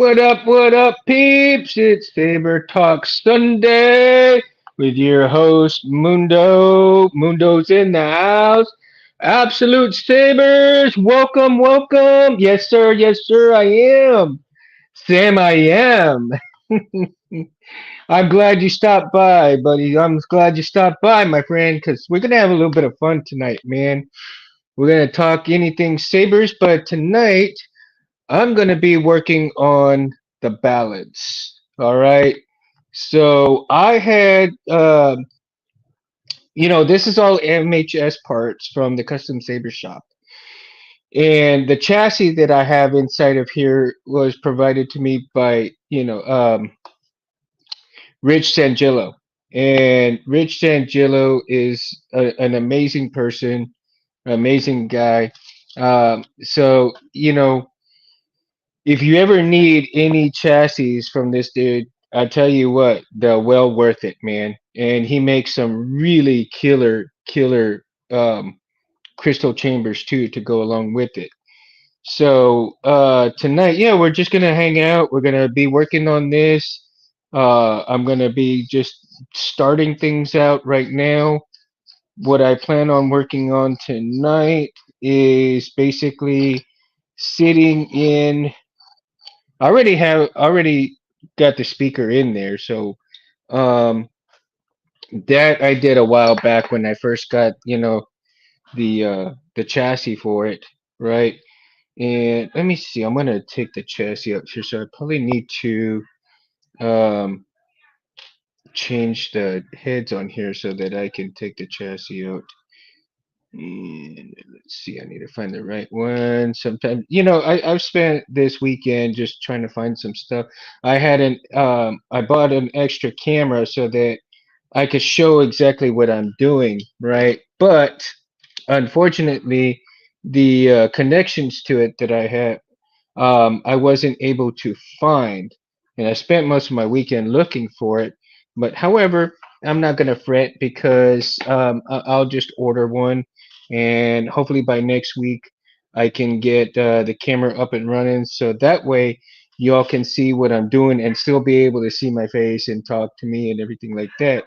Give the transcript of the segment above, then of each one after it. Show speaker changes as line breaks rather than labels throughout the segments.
What up, peeps? It's Saber Talk Sunday with your host, Mundo. Mundo's in the house. Absolute Sabers, welcome, welcome. Yes, sir, I am. Sam, I am. I'm glad you stopped by, buddy. I'm glad you stopped by, my friend, because we're going to have a little bit of fun tonight, man. We're going to talk anything Sabers, but tonight I'm going to be working on the ballads. All right. So I had, this is all MHS parts from the Custom Saber shop. And the chassis that I have inside of here was provided to me by, Rich Sangillo. And Rich Sangillo is an amazing person, amazing guy. If you ever need any chassis from this dude, I tell you what, they're well worth it, man. And he makes some really killer crystal chambers too to go along with it. So tonight, yeah, we're just gonna hang out. We're gonna be working on this. I'm gonna be just starting things out right now. What I plan on working on tonight is basically sitting in. I already got the speaker in there, so um that I did a while back when I first got, the chassis for it, right? And let me see, I'm gonna take the chassis out here, so I probably need to um change the heads on here so that I can take the chassis out. And let's see, I need to find the right one. Sometimes, I've spent this weekend just trying to find some stuff. I bought an extra camera so that I could show exactly what I'm doing, right? But unfortunately, the connections to it that I had, I wasn't able to find, and I spent most of my weekend looking for it. But however, I'm not gonna fret because I'll just order one, and hopefully by next week I can get the camera up and running, so that way y'all can see what I'm doing and still be able to see my face and talk to me and everything like that.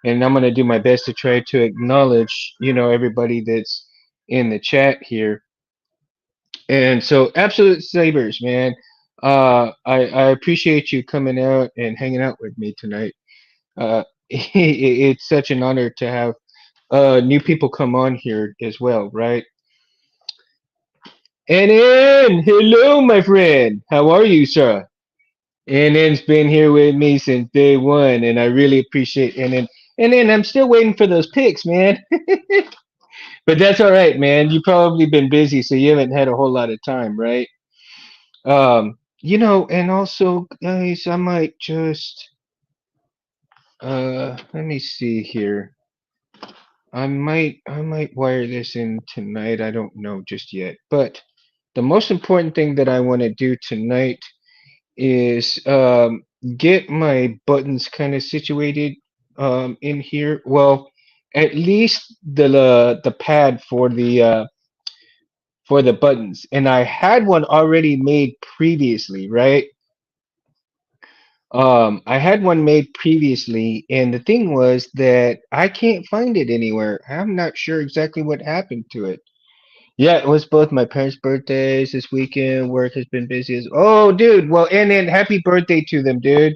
And I'm gonna do my best to try to acknowledge, everybody that's in the chat here. And so, absolute sabers, man. I appreciate you coming out and hanging out with me tonight. It's such an honor to have new people come on here as well, right? NN, hello, my friend. How are you, sir? NN's been here with me since day one, and I really appreciate NN. NN, I'm still waiting for those pics, man. But that's all right, man. You've probably been busy, so you haven't had a whole lot of time, right? And also, guys, I might just let me see here. I might wire this in tonight. I don't know just yet. But the most important thing that I want to do tonight is get my buttons kind of situated in here. Well, at least the pad for the buttons. And I had one already made previously, right? I had one made previously, and the thing was that I can't find it anywhere. I'm not sure exactly what happened to it. Yeah, it was both my parents' birthdays this weekend. Work has been busy as oh, dude. Well, and then happy birthday to them, dude.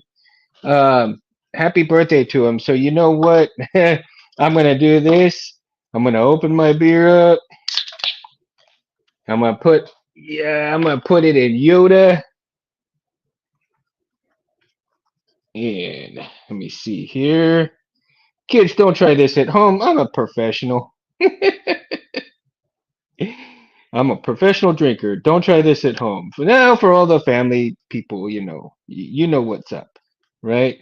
Um, Happy birthday to them. So you know what? I'm gonna do this. I'm gonna open my beer up. I'm gonna put it in Yoda. And let me see here. Kids, don't try this at home. I'm a professional. I'm a professional drinker. Don't try this at home. For now, for all the family people, you know what's up, right?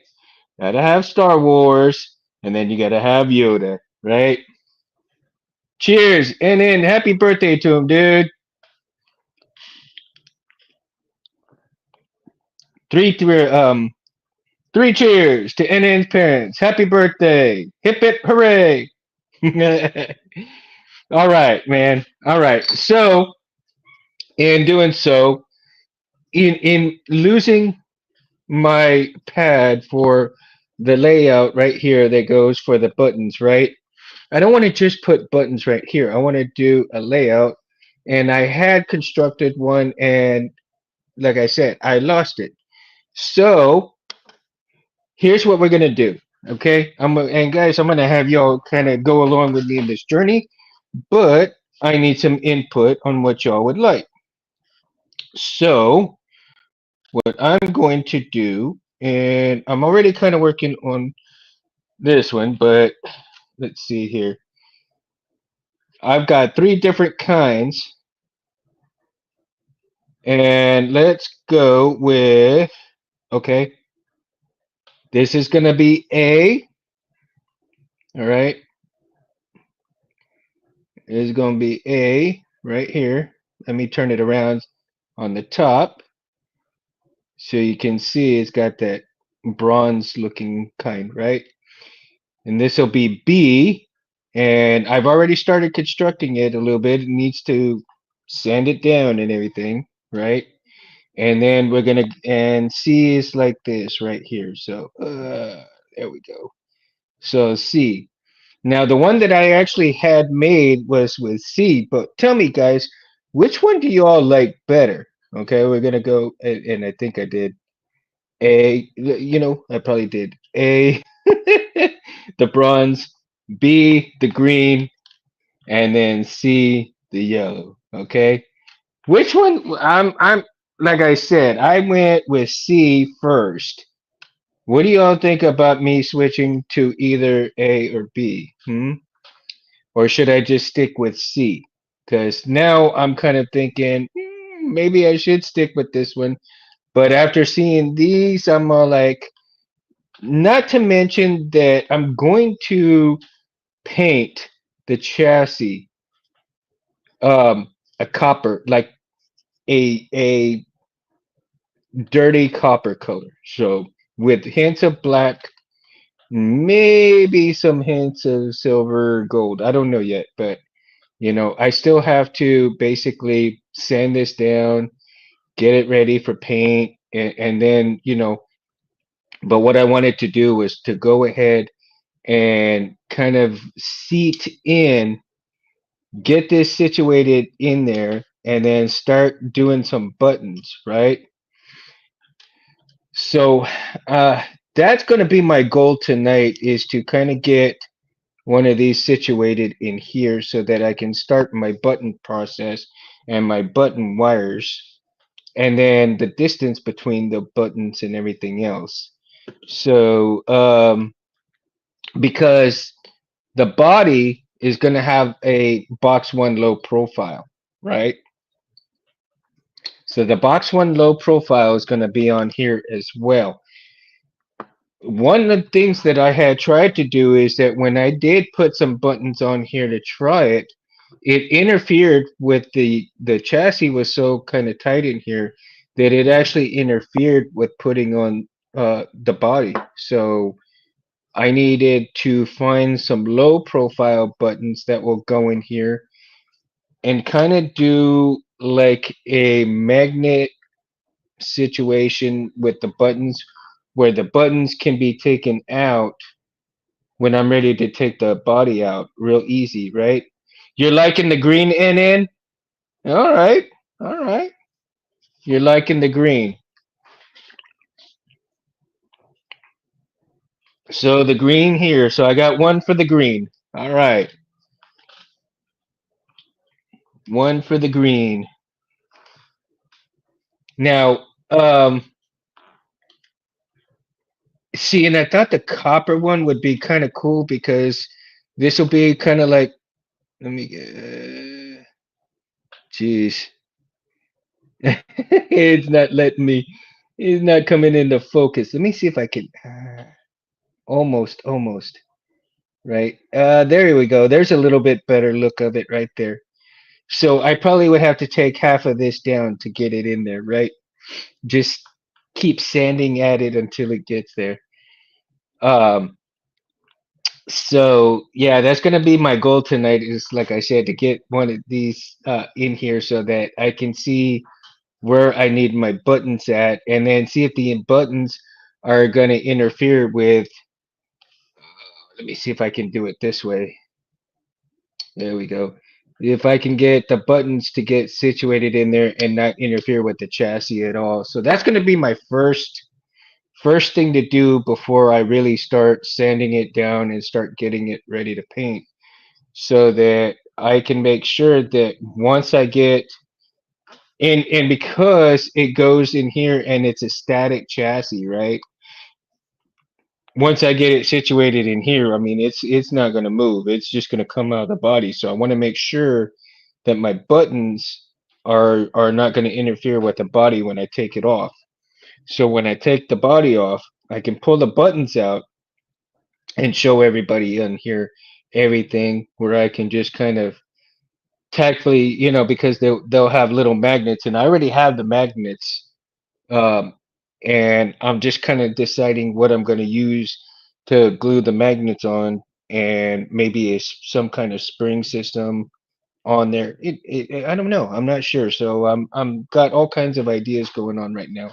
Gotta have Star Wars, and then you gotta have Yoda, right? Cheers, and then happy birthday to him, dude. Three, three cheers to NN's parents. Happy birthday! Hip hip hooray! All right, man. All right. So, in doing so, in losing my pad for the layout right here that goes for the buttons, right? I don't want to just put buttons right here. I want to do a layout, and I had constructed one, and like I said, I lost it. So here's what we're gonna do. Okay, and guys, I'm gonna have y'all kind of go along with me in this journey, but I need some input on what y'all would like. So what I'm going to do, and I'm already kind of working on this one, but let's see here. I've got three different kinds, and let's go with, okay, this is gonna be A, all right, this is gonna be A right here. Let me turn it around on the top so you can see it's got that bronze looking kind, right? And this will be B, and I've already started constructing it a little bit. It needs to sand it down and everything, right? And then we're gonna, and C is like this right here. So there we go. So C. Now the one that I actually had made was with C, but tell me guys, which one do you all like better? Okay, we're gonna go, and I think I did A, I probably did A, the bronze, B, the green, and then C, the yellow. Okay. Which one? I'm like I said, I went with C first. What do y'all think about me switching to either A or B? Or should I just stick with C? Because now I'm kind of thinking maybe I should stick with this one. But after seeing these, I'm all like, not to mention that I'm going to paint the chassis a copper, like a dirty copper color. So with hints of black, maybe some hints of silver, gold. I don't know yet, but I still have to basically sand this down, get it ready for paint, and then, but what I wanted to do was to go ahead and kind of seat in, get this situated in there, and then start doing some buttons, right? So uh, that's going to be my goal tonight, is to kind of get one of these situated in here so that I can start my button process and my button wires, and then the distance between the buttons and everything else. So because the body is going to have a box one low profile, right? So the box one low profile is going to be on here as well. One of the things that I had tried to do is that when I did put some buttons on here to try it, it interfered with the chassis was so kind of tight in here that it actually interfered with putting on the body. So I needed to find some low profile buttons that will go in here and kind of do like a magnet situation with the buttons, where the buttons can be taken out when I'm ready to take the body out real easy, right? You're liking the green NN? All right. All right. You're liking the green. So the green here. So I got one for the green. All right. One for the green. Now, see, and I thought the copper one would be kind of cool because this will be kind of like, let me get, jeez. It's not letting me, it's not coming into focus. Let me see if I can, almost, right? There we go. There's a little bit better look of it right there. So I probably would have to take half of this down to get it in there, right? Just keep sanding at it until it gets there. Um, so yeah, that's gonna be my goal tonight. Is like I said, to get one of these in here so that I can see where I need my buttons at, and then see if the buttons are going to interfere with. Let me see if I can do it this way. There we go. If I can get the buttons to get situated in there and not interfere with the chassis at all. So that's going to be my first thing to do before I really start sanding it down and start getting it ready to paint, so that I can make sure that once I get and because it goes in here and it's a static chassis, right? Once I get it situated in here, I mean it's not going to move. It's just going to come out of the body. So I want to make sure that my buttons are not going to interfere with the body when I take it off. So when I take the body off, I can pull the buttons out and show everybody in here everything, where I can just kind of tactfully, because they'll have little magnets, and I already have the magnets. um, and I'm just kind of deciding what I'm going to use to glue the magnets on, and maybe some kind of spring system on there. I don't know. I'm not sure. So I'm got all kinds of ideas going on right now.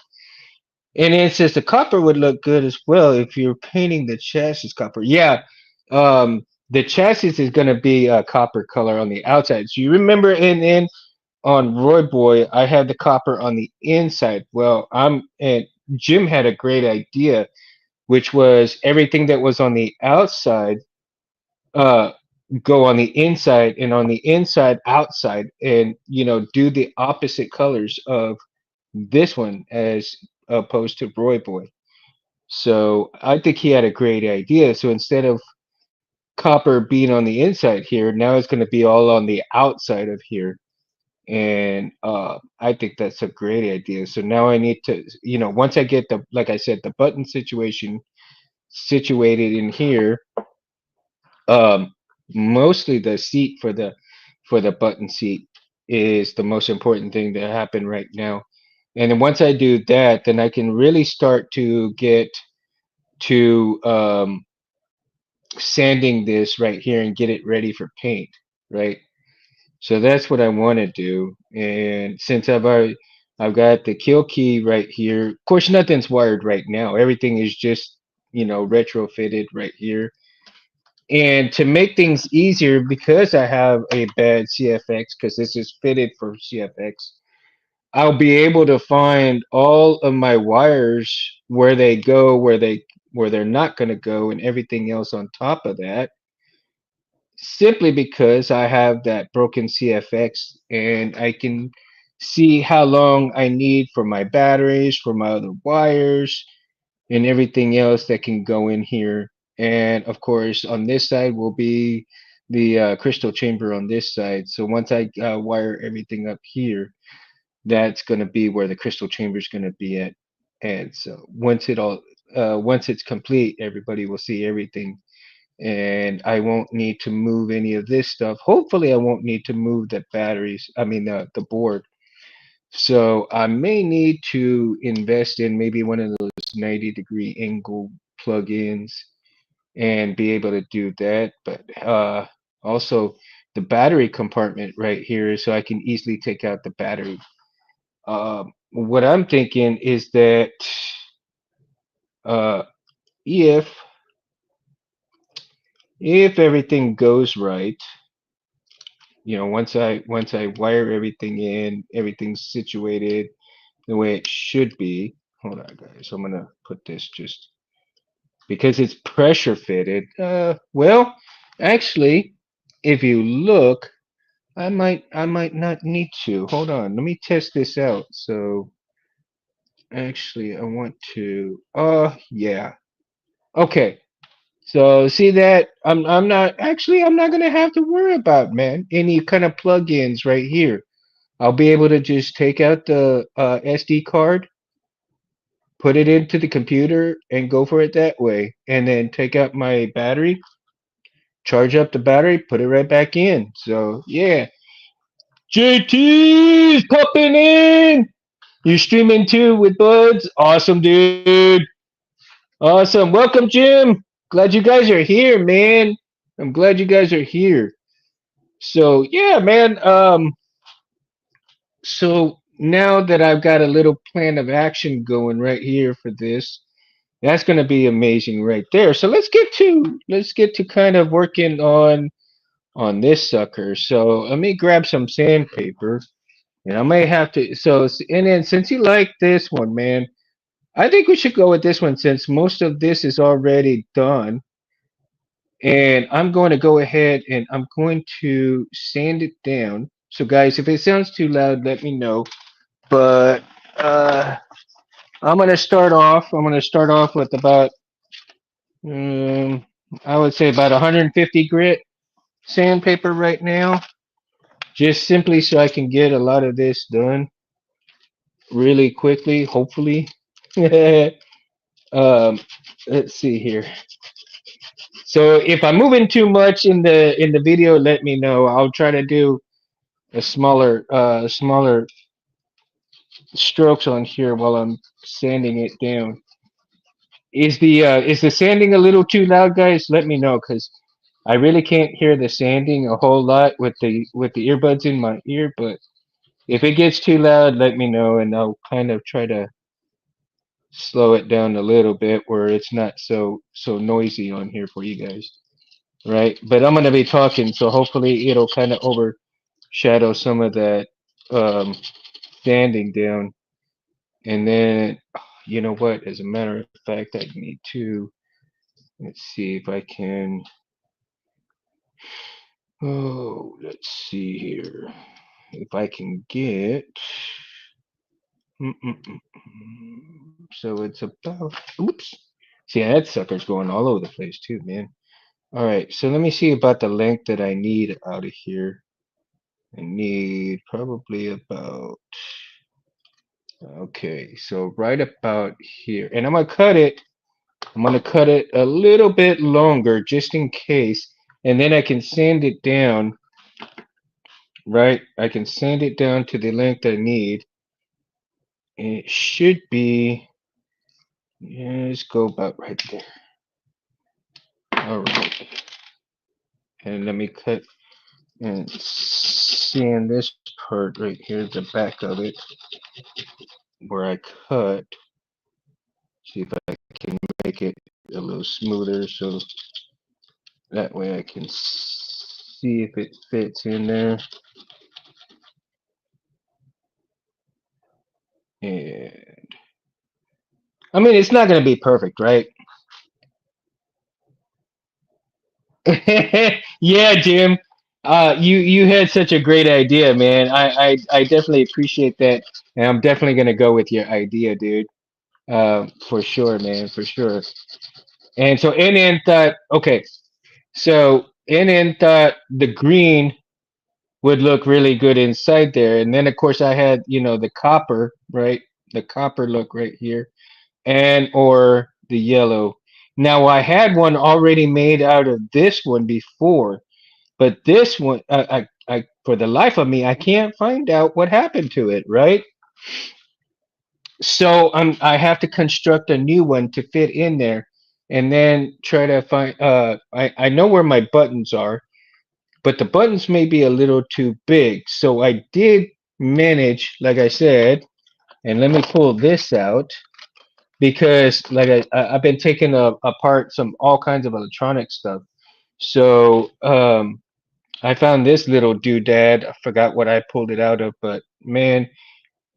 And it says the copper would look good as well if you're painting the chassis copper. Yeah, the chassis is going to be a copper color on the outside. So you remember in on Roy Boy, I had the copper on the inside. Well, and Jim had a great idea, which was everything that was on the outside, uh, go on the inside, and on the inside, outside, and do the opposite colors of this one as opposed to Roy Boy. So I think he had a great idea. So instead of copper being on the inside here, now it's going to be all on the outside of here. And I think that's a great idea. So now I need to, once I get like I said, the button situation situated in here, um, mostly the seat for the button seat is the most important thing to happen right now. And then once I do that, then I can really start to get to sanding this right here and get it ready for paint, right? So that's what I want to do. And since I've got the kill key right here. Of course, nothing's wired right now. Everything is just, retrofitted right here. And to make things easier, because I have a bad CFX, because this is fitted for CFX, I'll be able to find all of my wires where they go, where they're not going to go, and everything else on top of that, simply because I have that broken CFX, and I can see how long I need for my batteries, for my other wires, and everything else that can go in here. And of course, on this side will be the crystal chamber on this side. So once I wire everything up here, that's going to be where the crystal chamber is going to be at. And so once it's complete, everybody will see everything, and I won't need to move any of this stuff. Hopefully, I won't need to move the batteries. I mean, the board. So I may need to invest in maybe one of those 90-degree angle plugins and be able to do that. But also the battery compartment right here, so I can easily take out the battery. What I'm thinking is that uh, if if everything goes right, once I wire everything in, everything's situated the way it should be. Hold on, guys. I'm gonna put this just because it's pressure fitted. Well, actually, if you look, I might not need to. Hold on. Let me test this out. So actually, I want to. Yeah. Okay. So see that I'm not gonna have to worry about, man, any kind of plugins right here. I'll be able to just take out the SD card, put it into the computer, and go for it that way. And then take out my battery, charge up the battery, put it right back in. So yeah, JT's popping in. You streaming too with Buds? Awesome, dude. Awesome. Welcome, Jim. Glad you guys are here, man. I'm glad you guys are here. So yeah, man. So now that I've got a little plan of action going right here for this, that's going to be amazing right there. So let's get to kind of working on this sucker. So let me grab some sandpaper, and I may have to. And then since you like this one, man, I think we should go with this one since most of this is already done. And I'm going to go ahead and I'm going to sand it down. So guys, if it sounds too loud, let me know. But uh, I'm gonna start off with about um, I would say about 150 grit sandpaper right now, just simply so I can get a lot of this done really quickly, hopefully. um, let's see here. So if I'm moving too much in the video, let me know. I'll try to do a smaller strokes on here while I'm sanding it down. Is the sanding a little too loud, guys? Let me know because I really can't hear the sanding a whole lot with the earbuds in my ear. But if it gets too loud, let me know, and I'll kind of try to slow it down a little bit where it's not so noisy on here for you guys, right? But I'm gonna be talking, so hopefully it'll kind of overshadow some of that um, sanding down. And then, you know what? As a matter of fact, I need to. Let's see if I can. Oh, let's see here. If I can get. So it's about. Oops. See, that sucker's going all over the place too, man. All right, so let me see about the length that I need out of here. I need probably about. Okay, so right about here. And I'm gonna cut it a little bit longer just in case. And then I can sand it down, right? I can sand it down to the length I need. And it should be, yeah, let's go about right there. All right. And let me cut and sand this part right here, the back of it, where I cut. See if I can make it a little smoother so that way I can see if it fits in there. And I mean, it's not going to be perfect, right? Yeah, Jim. You had such a great idea, man. I definitely appreciate that, and I'm definitely gonna go with your idea, dude. For sure, man, for sure. And so NN thought, okay, so NN thought the green would look really good inside there, and then of course I had the copper, right? The copper look right here, and or the yellow. Now I had one already made out of this one before. But this one, for the life of me, I can't find out what happened to it, right? So I have to construct a new one to fit in there, and then try to find. I know where my buttons are, but the buttons may be a little too big. So I did manage, like I said, and let me pull this out because, like I've been taking apart some all kinds of electronic stuff. So I found this little doodad. I forgot what I pulled it out of, but man,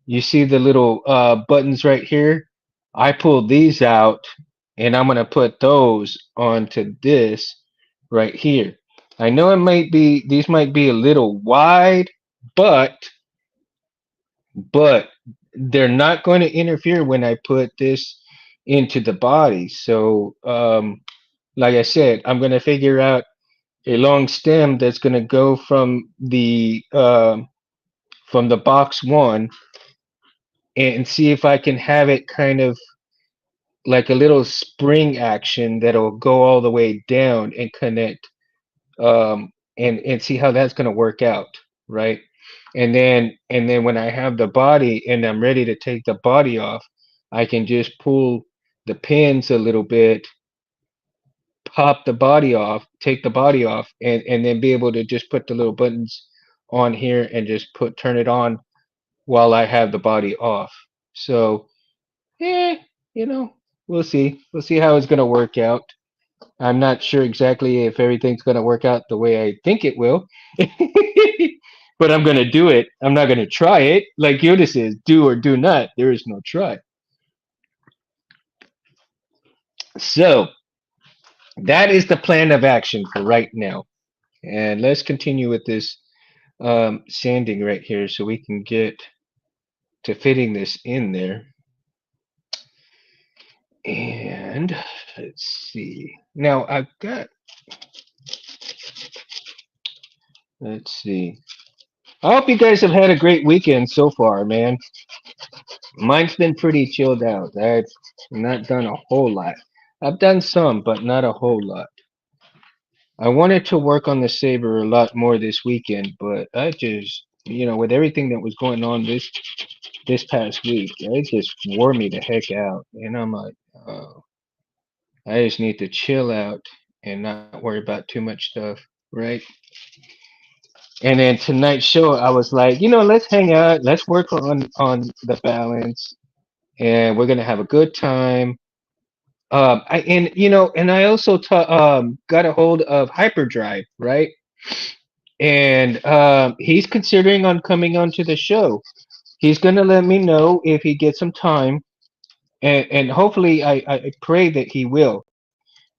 you see the little buttons right here? I pulled these out and I'm gonna put those onto this right here. I know these might be a little wide, but but they're not going to interfere when I put this into the body. So like I said, I'm gonna figure out a long stem that's going to go from the box one and see if I can have it kind of like a little spring action that'll go all the way down and connect and see how that's going to work out, right? And then when I have the body and I'm ready to take the body off, I can just pull the pins a little bit, pop the body off, take the body off, and then be able to just put the little buttons on here and just turn it on while I have the body off. So, eh, you know, we'll see. We'll see how it's gonna work out. I'm not sure exactly if everything's gonna work out the way I think it will. But I'm gonna do it. I'm not gonna try it. Like Yoda says, do or do not. There is no try. So that is the plan of action for right now. And let's continue with this sanding right here so we can get to fitting this in there. And let's see. Now I've got, let's see. I hope you guys have had a great weekend so far, man. Mine's been pretty chilled out. I've not done a whole lot. I've done some, but not a whole lot. I wanted to work on the Saber a lot more this weekend, but I just, with everything that was going on this past week, it just wore me the heck out. And I'm like, oh, I just need to chill out and not worry about too much stuff, right? And then tonight's show, I was like, let's hang out, let's work on the balance, and we're gonna have a good time. And I also got a hold of Hyperdrive, right? And he's considering on coming onto the show. He's gonna let me know if he gets some time, and hopefully I pray that he will.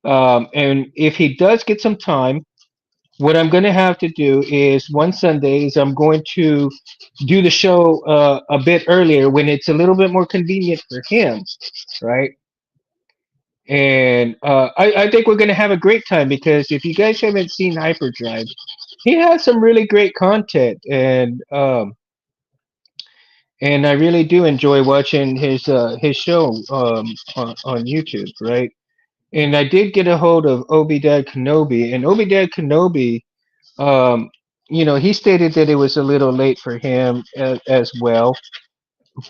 And if he does get some time, what I'm gonna have to do is one Sunday is I'm going to do the show a bit earlier when it's a little bit more convenient for him, right? And I think we're going to have a great time because if you guys haven't seen Hyperdrive, he has some really great content, and I really do enjoy watching his show on YouTube, right? And I did get a hold of Obidad Kenobi, and Obidad Kenobi, um, he stated that it was a little late for him as well,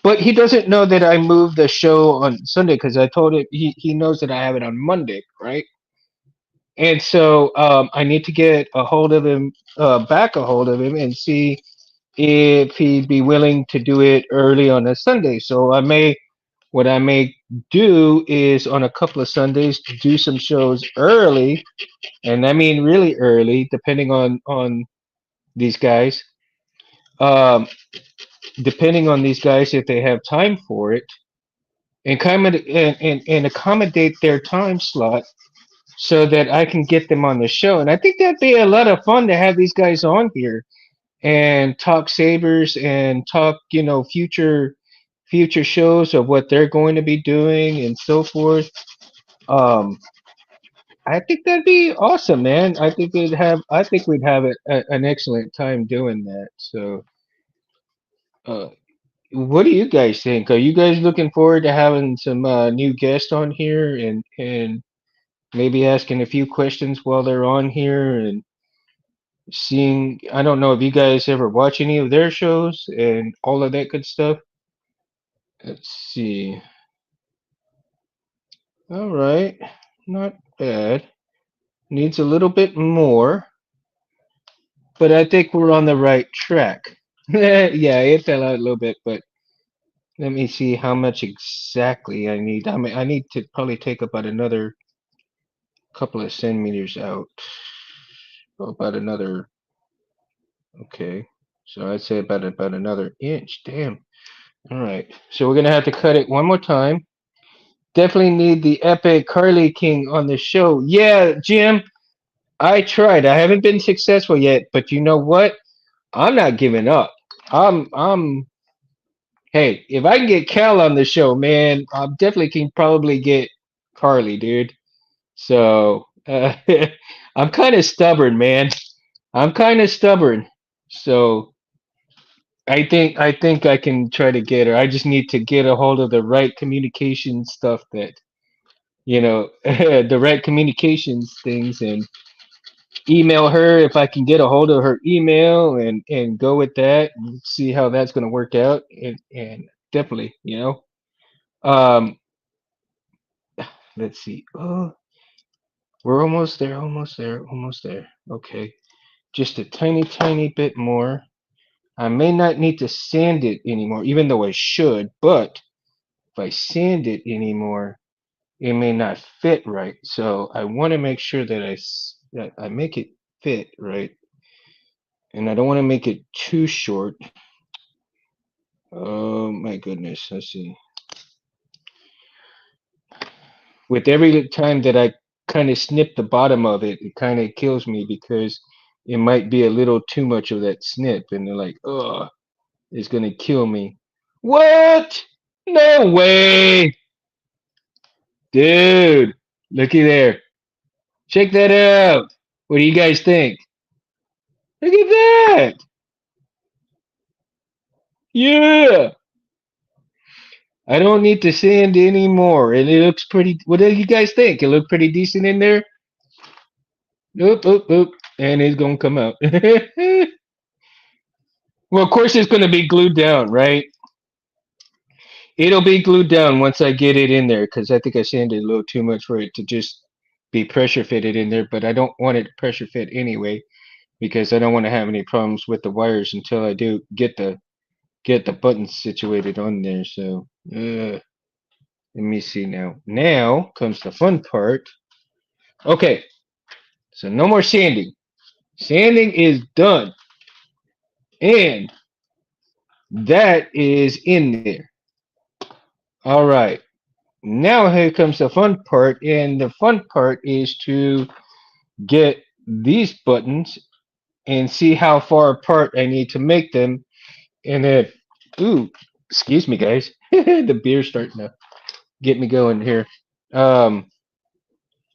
but he doesn't know that I moved the show on Sunday because I told him he knows that I have it on Monday, right? And so I need to get a hold of him, back a hold of him, and see if he'd be willing to do it early on a Sunday. So what I may do is on a couple of Sundays do some shows early, and I mean really early, depending on these guys. Um, Depending on these guys if they have time for it, and accommodate their time slot so that I can get them on the show. And I think that'd be a lot of fun to have these guys on here and talk Sabers and talk, future shows of what they're going to be doing and so forth. Um, I think that'd be awesome, man. I think we'd have an excellent time doing that. So, uh, what do you guys think? Are you guys looking forward to having some new guests on here and maybe asking a few questions while they're on here and seeing? I don't know if you guys ever watch any of their shows and all of that good stuff. Let's see. All right, not bad. Needs a little bit more, but I think we're on the right track. Yeah, it fell out a little bit, but let me see how much exactly I need. I mean, I need to probably take about another couple of centimeters out. About another. Okay, so I'd say about another inch. Damn. All right, so we're gonna have to cut it one more time. Definitely need the epic Carly King on the show. Yeah, Jim, I tried. I haven't been successful yet, but you know what? I'm not giving up. I'm. Hey, if I can get Cal on the show, man, I definitely can probably get Carly, dude. So I'm kind of stubborn, man. I'm kind of stubborn. So I think I can try to get her. I just need to get a hold of the right communication stuff that the right communications things, and email her if I can get a hold of her email and go with that and see how that's going to work out, and definitely, um let's see. Oh, we're almost there, almost there, almost there. Okay, just a tiny bit more. I may not need to sand it anymore, even though I should, but if I sand it anymore, it may not fit right. So I want to make sure that that I make it fit right, and I don't want to make it too short. Oh my goodness, let's see. With every time that I kind of snip the bottom of it, it kind of kills me because it might be a little too much of that snip, and they're like, oh, it's gonna kill me. What? No way, dude! Looky there. Check that out. What do you guys think? Look at that. Yeah. I don't need to sand anymore, and it looks pretty. What do you guys think? It look pretty decent in there. Oop, oop, oop, and it's gonna come out. Well, of course it's gonna be glued down, right? It'll be glued down once I get it in there, because I think I sanded a little too much for it to just be pressure fitted in there. But I don't want it pressure fit anyway, because I don't want to have any problems with the wires until I do get the buttons situated on there. So let me see now. Now comes the fun part. Okay, so no more sanding. Sanding is done, and that is in there. All right. Now here comes the fun part, and the fun part is to get these buttons and see how far apart I need to make them. And then, ooh, excuse me, guys, the beer's starting to get me going here. Um,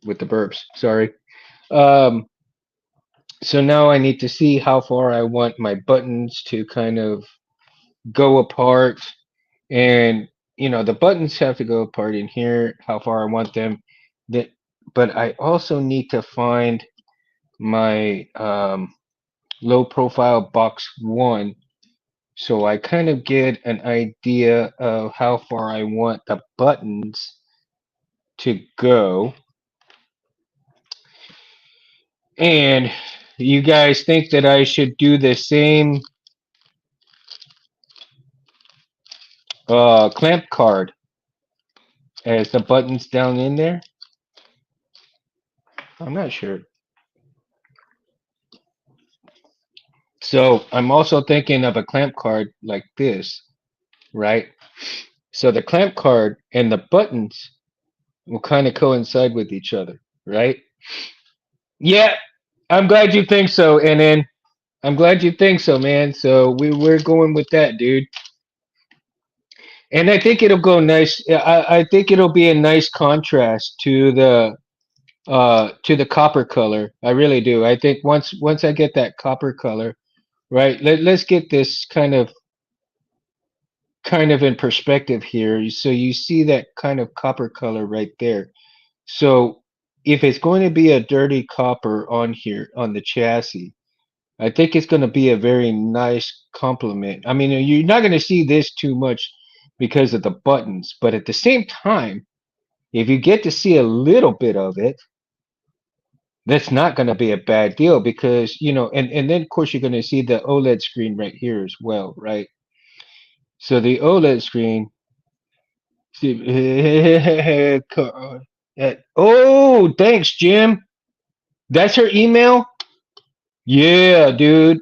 with the burps, sorry. Um, so now I need to see how far I want my buttons to kind of go apart, and the buttons have to go apart in here. How far I want them. That, but I also need to find my low profile box one, so I kind of get an idea of how far I want the buttons to go. And you guys think that I should do the same clamp card as the buttons down in there? I'm not sure. So I'm also thinking of a clamp card like this, right? So the clamp card and the buttons will kind of coincide with each other, right? Yeah, I'm glad you think so, and then I'm glad you think so, man. So we're going with that, dude. And I think it'll go nice. I think it'll be a nice contrast to the copper color. I really do. I think once I get that copper color, right? Let's get this kind of in perspective here. So you see that kind of copper color right there. So if it's going to be a dirty copper on here on the chassis, I think it's going to be a very nice complement. I mean, you're not going to see this too much because of the buttons, but at the same time, if you get to see a little bit of it, that's not going to be a bad deal because, and then of course you're going to see the OLED screen right here as well, right? So the OLED screen, oh, thanks, Jim. That's her email? Yeah, dude.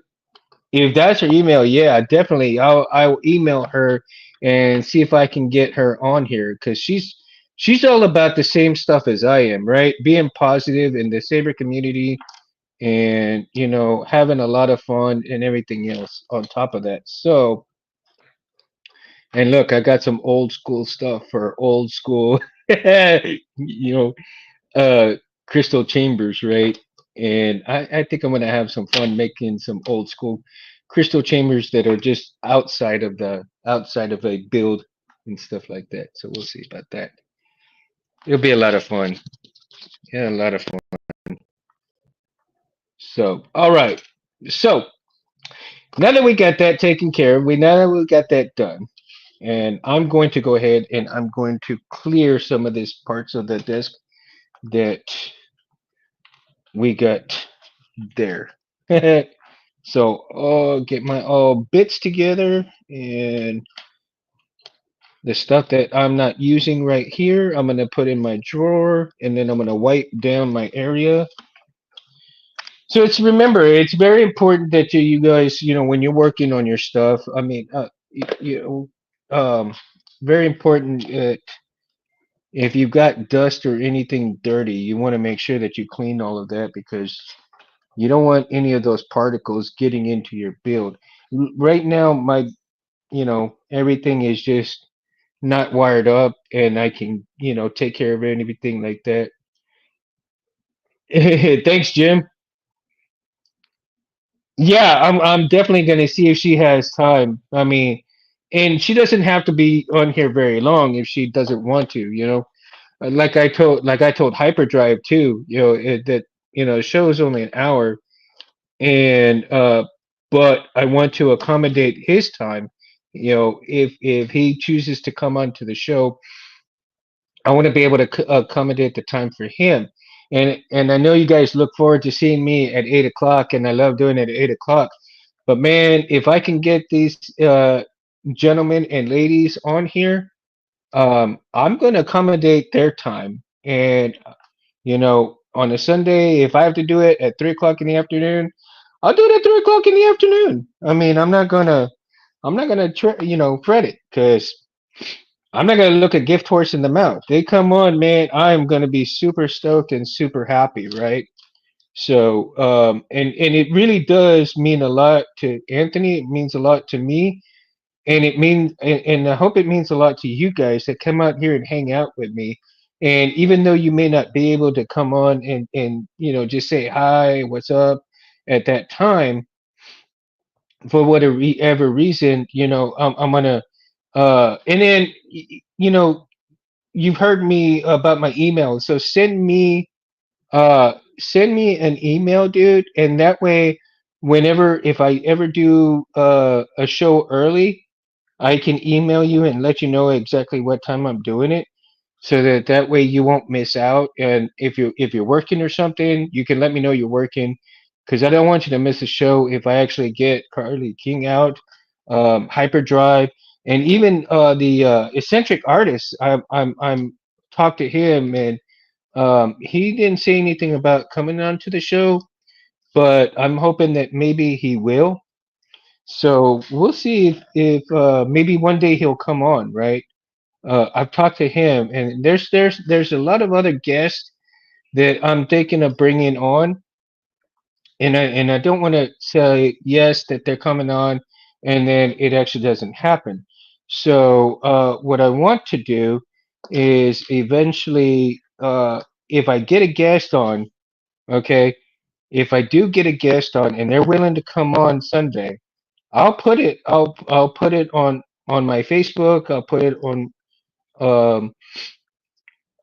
If that's her email, yeah, definitely. I'll email her and see if I can get her on here because she's all about the same stuff as I am, right? Being positive in the saber community and having a lot of fun and everything else on top of that. So, and look, I got some old school stuff for old school, you know, uh crystal chambers, right? And I think I'm gonna have some fun making some old school crystal chambers that are just outside of a build and stuff like that. So we'll see about that. It'll be a lot of fun. Yeah, a lot of fun. So all right. So now that we got that taken care of, we now that we got that done, and I'm going to go ahead and I'm going to clear some of these parts of the disk that we got there. So I'll get my all bits together and the stuff that I'm not using right here, I'm gonna put in my drawer and then I'm gonna wipe down my area. So it's remember, it's very important that you guys, when you're working on your stuff. I mean, very important. If you've got dust or anything dirty, you want to make sure that you clean all of that because you don't want any of those particles getting into your build. Right now, everything is just not wired up, and I can, take care of anything like that. Thanks, Jim. Yeah, I'm definitely gonna see if she has time. I mean, and she doesn't have to be on here very long if she doesn't want to, like I told Hyperdrive too, that the show is only an hour, and but I want to accommodate his time. If he chooses to come onto the show, I want to be able to accommodate the time for him. And I know you guys look forward to seeing me at 8 o'clock, and I love doing it at 8 o'clock. But man, if I can get these gentlemen and ladies on here, I'm going to accommodate their time. And on a Sunday, if I have to do it at 3 o'clock in the afternoon, I'll do it at 3 o'clock in the afternoon. I mean, I'm not gonna fret it because I'm not gonna look a gift horse in the mouth. They come on, man. I'm gonna be super stoked and super happy, right? So, and it really does mean a lot to Anthony. It means a lot to me, and I hope it means a lot to you guys that come out here and hang out with me. And even though you may not be able to come on and just say hi, what's up at that time for whatever reason, I'm gonna and then you've heard me about my email, so send me an email, dude, and that way, whenever if I ever do a show early, I can email you and let you know exactly what time I'm doing it, so that way you won't miss out. And if you're working or something, you can let me know you're working, because I don't want you to miss a show if I actually get Carly King out, Hyperdrive, and even the eccentric artist. I'm talked to him, and he didn't say anything about coming on to the show, but I'm hoping that maybe he will. So we'll see if maybe one day he'll come on, right? I've talked to him, and there's a lot of other guests that I'm thinking of bringing on, and I don't want to say yes that they're coming on, and then it actually doesn't happen. So what I want to do is eventually, if I get a guest on, okay, if I do get a guest on, and they're willing to come on Sunday, I'll put it on my Facebook. I'll put it on um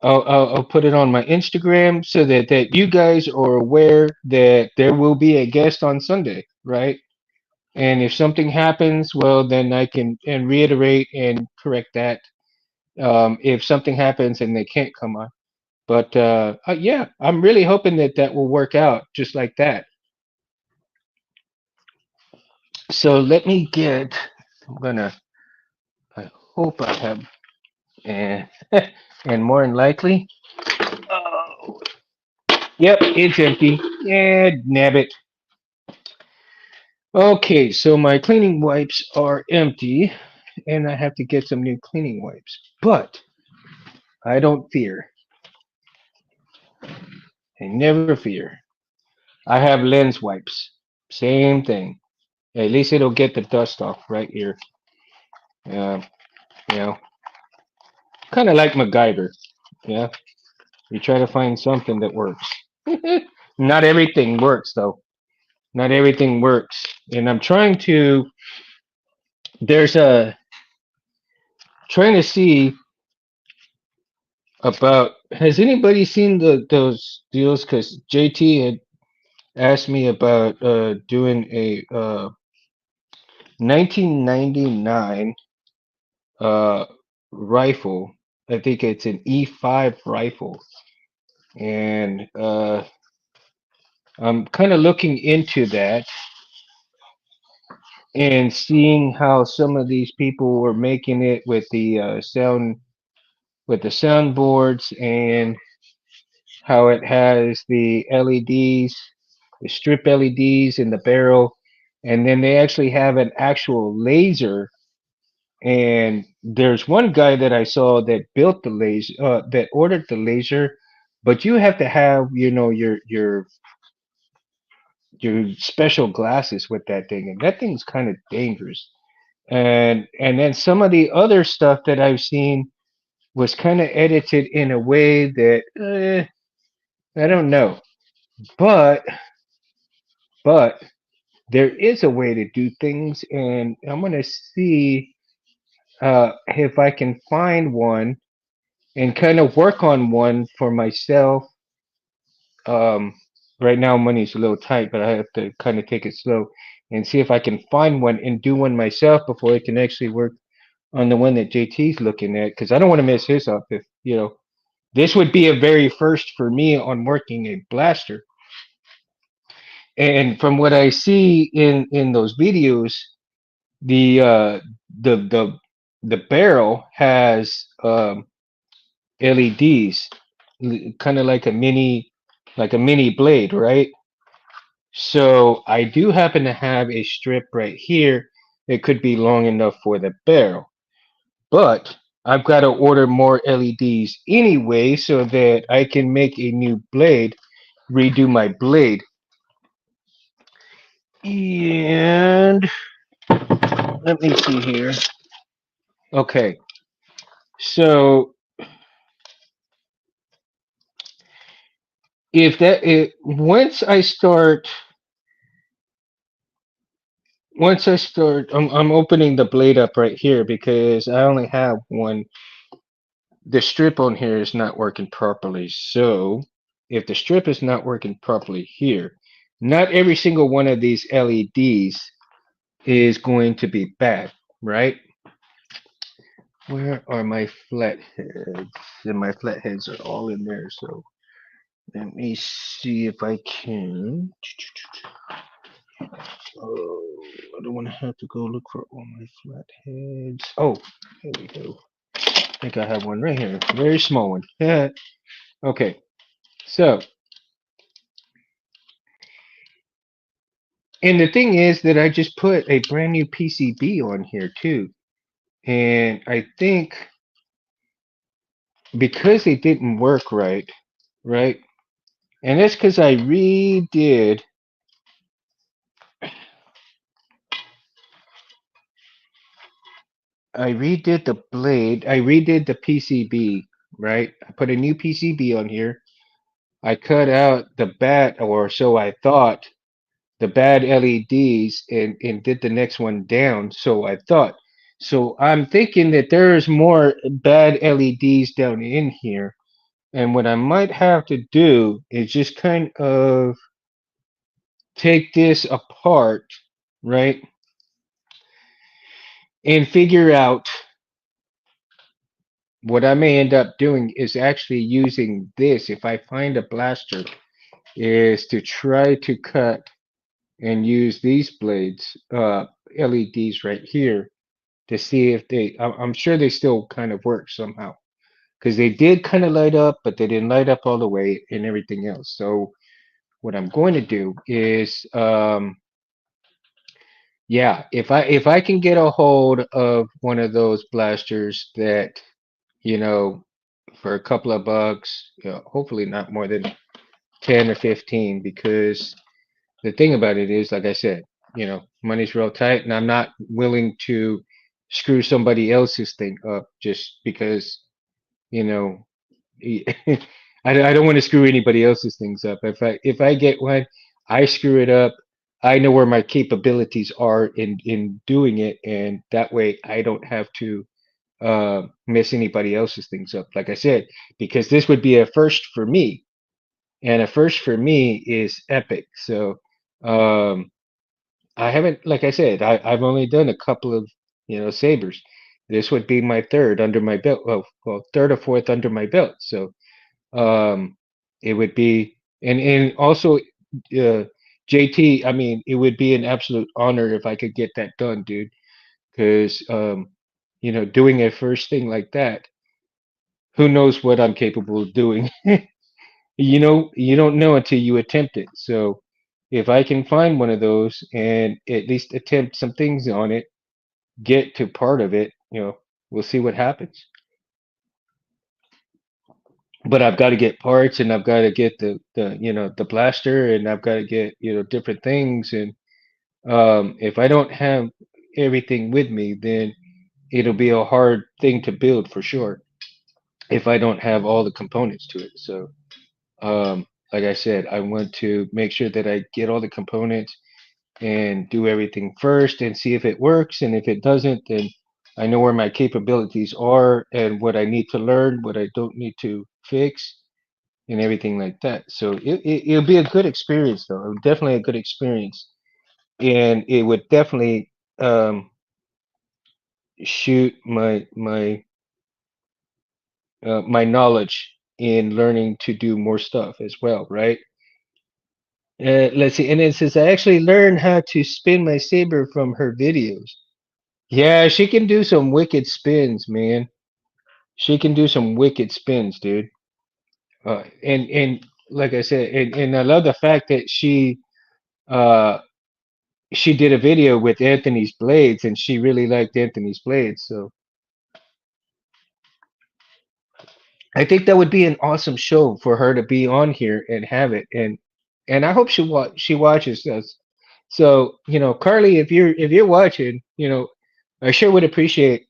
I'll put it on my Instagram so that you guys are aware that there will be a guest on Sunday, right? And if something happens, well, then I can and reiterate and correct that. If something happens and they can't come on, but yeah, I'm really hoping that that will work out just like that. So let me get. I'm gonna. I hope I have. And and more than likely. Oh, yep, it's empty. Yeah, nabbit. Okay, so my cleaning wipes are empty, and I have to get some new cleaning wipes. But I don't fear. I never fear. I have lens wipes. Same thing. At least it'll get the dust off right here. Uh, you know, kind of like MacGyver. Yeah, you try to find something that works. Not everything works though. Not everything works, and I'm trying to. There's a trying to see about. Has anybody seen those deals? Because JT had asked me about doing a 1999 uh, rifle. I think it's an E5 rifle, and I'm kind of looking into that. and seeing how some of these people were making it with the soundboards, and how it has the LEDs, the strip LEDs in the barrel, and then they actually have an actual laser. And there's one guy that I saw that built the laser, that ordered the laser, but you have to have, your special glasses with that thing, and that thing's kind of dangerous. And then some of the other stuff that I've seen was kind of edited in a way that I don't know, but but there is a way to do things, and I'm gonna see if I can find one and kind of work on one for myself. Um, right now, money's a little tight, but I have to kind of take it slow and see if I can find one and do one myself before I can actually work on the one that JT's looking at, because I don't want to mess his up. If this would be a very first for me on working a blaster. And from what I see in those videos, the uh, the the the barrel has LEDs, kind of like a mini blade, right? So I do happen to have a strip right here that could be long enough for the barrel, but I've got to order more LEDs anyway so that I can make a new blade, redo my blade. And let me see here. Okay, so if that it once I start, I'm opening the blade up right here because I only have one. The strip on here is not working properly. So if the strip is not working properly here, not every single one of these LEDs is going to be bad, right? Where are my flatheads? And my flatheads are all in there. So let me see if I can. Oh, I don't want to have to go look for all my flatheads. Oh, here we go. I think I have one right here. Very small one. Yeah. Okay. So, and the thing is that I just put a brand new PCB on here too. And I think because it didn't work right, right? And that's because I redid the blade, I redid the PCB, right? I put a new PCB on here. I cut out the bad, or so I thought, the bad LEDs, and did the next one down. So I thought. So I'm thinking that there's more bad LEDs down in here. And what I might have to do is just kind of take this apart, right? And figure out what I may end up doing is actually using this. If I find a blaster, is to try to cut and use these blades, LEDs right here, to see if I'm sure they still kind of work somehow. Because they did kind of light up, but they didn't light up all the way and everything else. So what I'm going to do is, yeah, if I can get a hold of one of those blasters that, you know, for a couple of bucks, hopefully not more than 10 or 15, because the thing about it is, like I said, money's real tight, and I'm not willing to screw somebody else's thing up just because, you know, I don't want to screw anybody else's things up. If I get one, I screw it up. I know where my capabilities are in doing it, and that way I don't have to mess anybody else's things up. Like I said, because this would be a first for me, and a first for me is epic. So um, I haven't, like I said, I've only done a couple of sabers. This would be my third under my belt. Well, third or fourth under my belt. So um, it would be, and also, uh, JT, I mean, it would be an absolute honor if I could get that done, dude. Because doing a first thing like that, who knows what I'm capable of doing? You don't know until you attempt it. So if I can find one of those and at least attempt some things on it, get to part of it, we'll see what happens. But I've got to get parts, and I've got to get the blaster, and I've got to get different things. And if I don't have everything with me, then it'll be a hard thing to build for sure if I don't have all the components to it. So like I said, I want to make sure that I get all the components and do everything first and see if it works. And if it doesn't, then I know where my capabilities are and what I need to learn, what I don't need to fix, and everything like that. So it'll be a good experience, though. Definitely a good experience, and it would definitely shoot my knowledge in learning to do more stuff as well, right? Let's see, and it says I actually learned how to spin my saber from her videos. Yeah, she can do some wicked spins, man. She can do some wicked spins, dude. And like I said, and I love the fact that uh she did a video with Anthony's blades, and she really liked Anthony's blades. So I think that would be an awesome show for her to be on here and have it, and I hope she watches this. So Carly, if you're watching, I sure would appreciate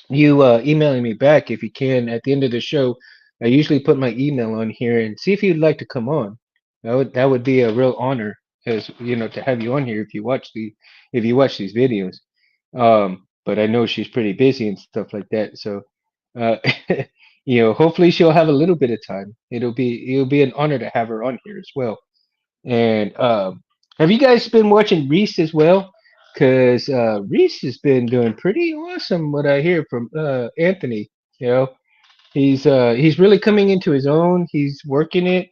you emailing me back if you can at the end of the show. I usually put my email on here and see if you'd like to come on. That would be a real honor, as to have you on here if you watch these videos. But I know she's pretty busy and stuff like that. So uh, hopefully she'll have a little bit of time. It'll be an honor to have her on here as well. And have you guys been watching Reese as well? Because Reese has been doing pretty awesome. What I hear from Anthony, you know, he's really coming into his own. He's working it.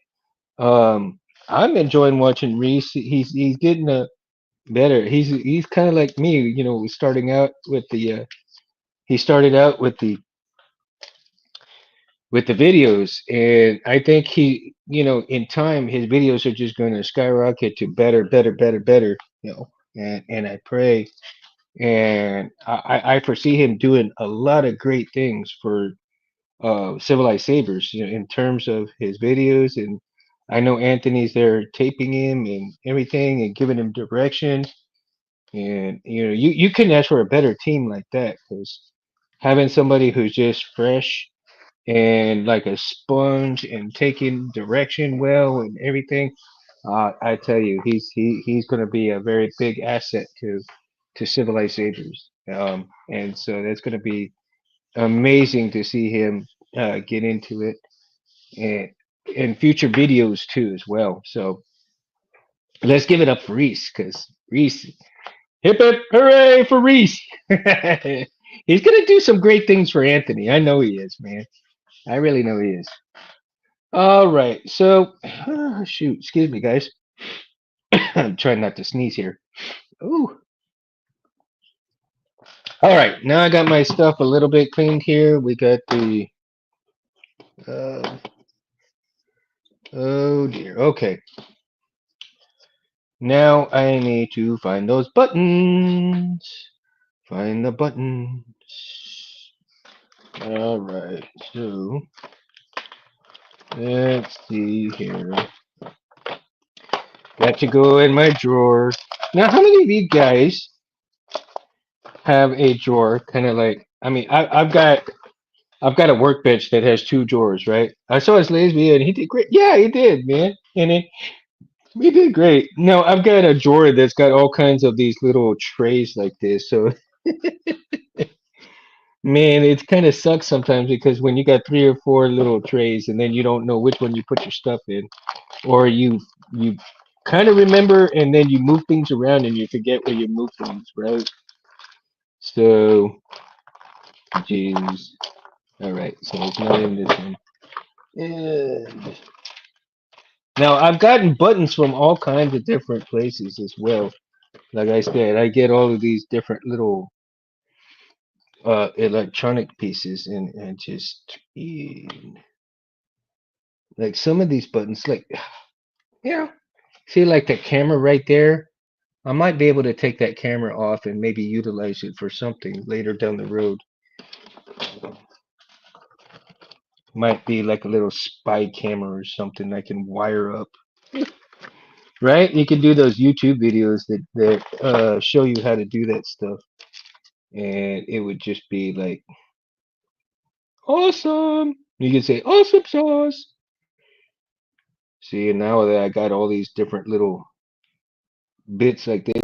I'm enjoying watching Reese. He's getting better. He's kind of like me, starting out with he started out with the videos, and I think in time his videos are just going to skyrocket to better, better, better, better. And I pray, and I foresee him doing a lot of great things for civilized sabers, in terms of his videos. And I know Anthony's there taping him and everything and giving him direction. And you couldn't ask for a better team like that, because having somebody who's just fresh and like a sponge and taking direction well and everything. I tell you, he's going to be a very big asset to civilized sabers. And so that's going to be amazing to see him get into it, and in future videos too as well. So let's give it up for Reese, because Reese, hip hip hooray for Reese. He's going to do some great things for Anthony. I know he is, man. I really know he is. All right. So, shoot, excuse me, guys. I'm trying not to sneeze here. Ooh. All right. Now I got my stuff a little bit cleaned here. We got the. Uh, oh dear. Okay. Now I need to find those buttons. Find the buttons. All right. So let's see here. Got to go in my drawer. Now, how many of you guys have a drawer kind of like? I mean, I've got a workbench that has two drawers, right? I saw his latest video and he did great. Yeah, he did, man. And he did great. No, I've got a drawer that's got all kinds of these little trays like this. So, man, it kind of sucks sometimes, because when you got three or four little trays and then you don't know which one you put your stuff in, or you kind of remember and then you move things around and you forget where you move things, right? So, geez. All right, so it's not in this one. And Now I've gotten buttons from all kinds of different places as well. Like I said, I get all of these different little electronic pieces and just like some of these buttons, like yeah, see like the camera right there. I might be able to take that camera off and maybe utilize it for something later down the road. Might be like a little spy camera or something I can wire up. Right? You can do those YouTube videos that show you how to do that stuff, and it would just be like awesome. You can say awesome sauce. See, and now that I got all these different little bits like this,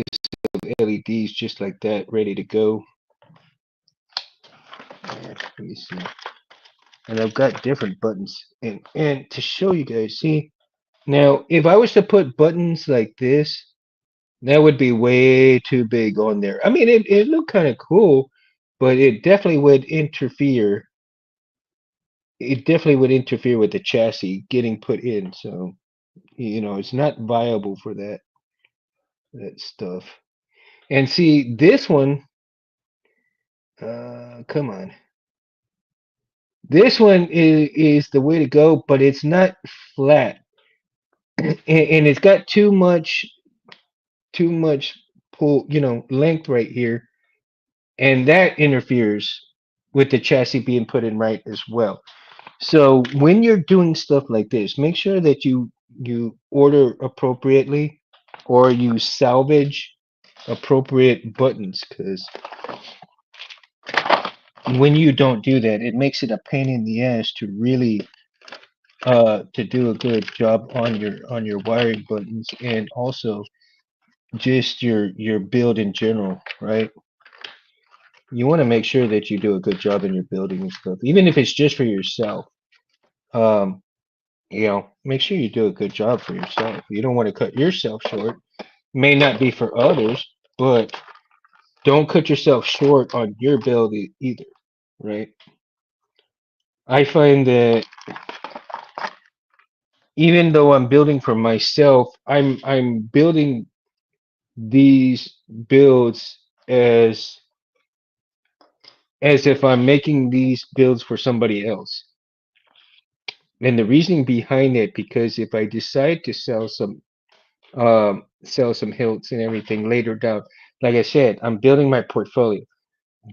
LEDs just like that, ready to go. Let me see. And I've got different buttons, and to show you guys, see. Now, if I was to put buttons like this, that would be way too big on there. I mean, it looked kind of cool, but it definitely would interfere. It definitely would interfere with the chassis getting put in. So, it's not viable for that stuff. And see, this one, come on. This one is the way to go, but it's not flat. And it's got too much pull, length right here, and that interferes with the chassis being put in right as well. So when you're doing stuff like this, make sure that you order appropriately or you salvage appropriate buttons, because when you don't do that, it makes it a pain in the ass to really to do a good job on your wiring buttons, and also just your build in general, right? You want to make sure that you do a good job in your building and stuff, even if it's just for yourself. Um, make sure you do a good job for yourself. You don't want to cut yourself short. May not be for others, but don't cut yourself short on your build either, right? I find that even though I'm building for myself, I'm building these builds as as if I'm making these builds for somebody else. And the reasoning behind it, because if I decide to sell some hilts and everything later down, like I said, I'm building my portfolio.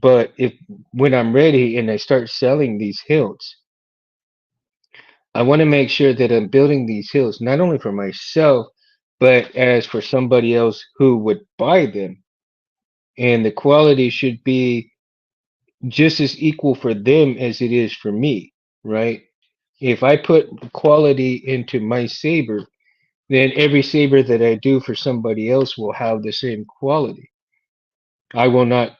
But if when I'm ready and I start selling these hilts, I want to make sure that I'm building these hills not only for myself, but as for somebody else who would buy them. And the quality should be just as equal for them as it is for me, right? If I put quality into my saber, then every saber that I do for somebody else will have the same quality. I will not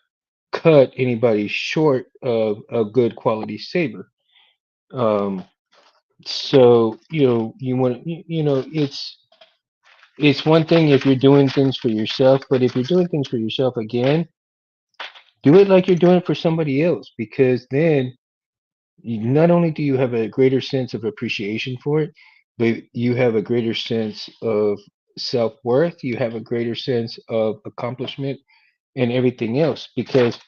cut anybody short of a good quality saber. Um, so you want it's one thing if you're doing things for yourself, but if you're doing things for yourself again, do it like you're doing it for somebody else, because then not only do you have a greater sense of appreciation for it, but you have a greater sense of self-worth, you have a greater sense of accomplishment and everything else. Because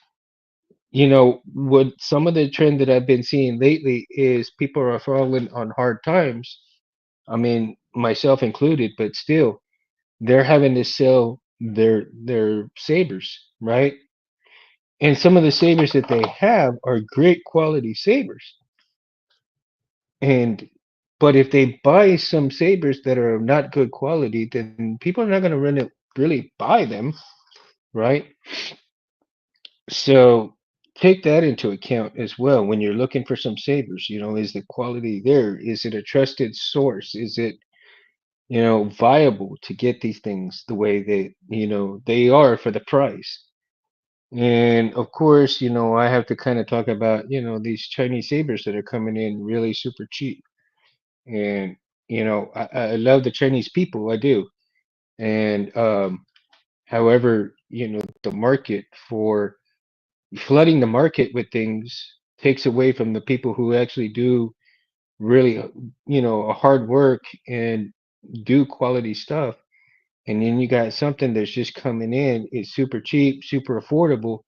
what some of the trend that I've been seeing lately is people are falling on hard times. I mean, myself included, but still, they're having to sell their sabers, right? And some of the sabers that they have are great quality sabers. And but if they buy some sabers that are not good quality, then people are not going to really buy them, right? So take that into account as well when you're looking for some sabers. Is the quality there? Is it a trusted source? Is it, viable to get these things the way they are for the price? And of course, I have to kind of talk about, these Chinese sabers that are coming in really super cheap. And, I love the Chinese people, I do. And however, the market for flooding the market with things takes away from the people who actually do really, a hard work and do quality stuff, and then you got something that's just coming in. It's super cheap, super affordable,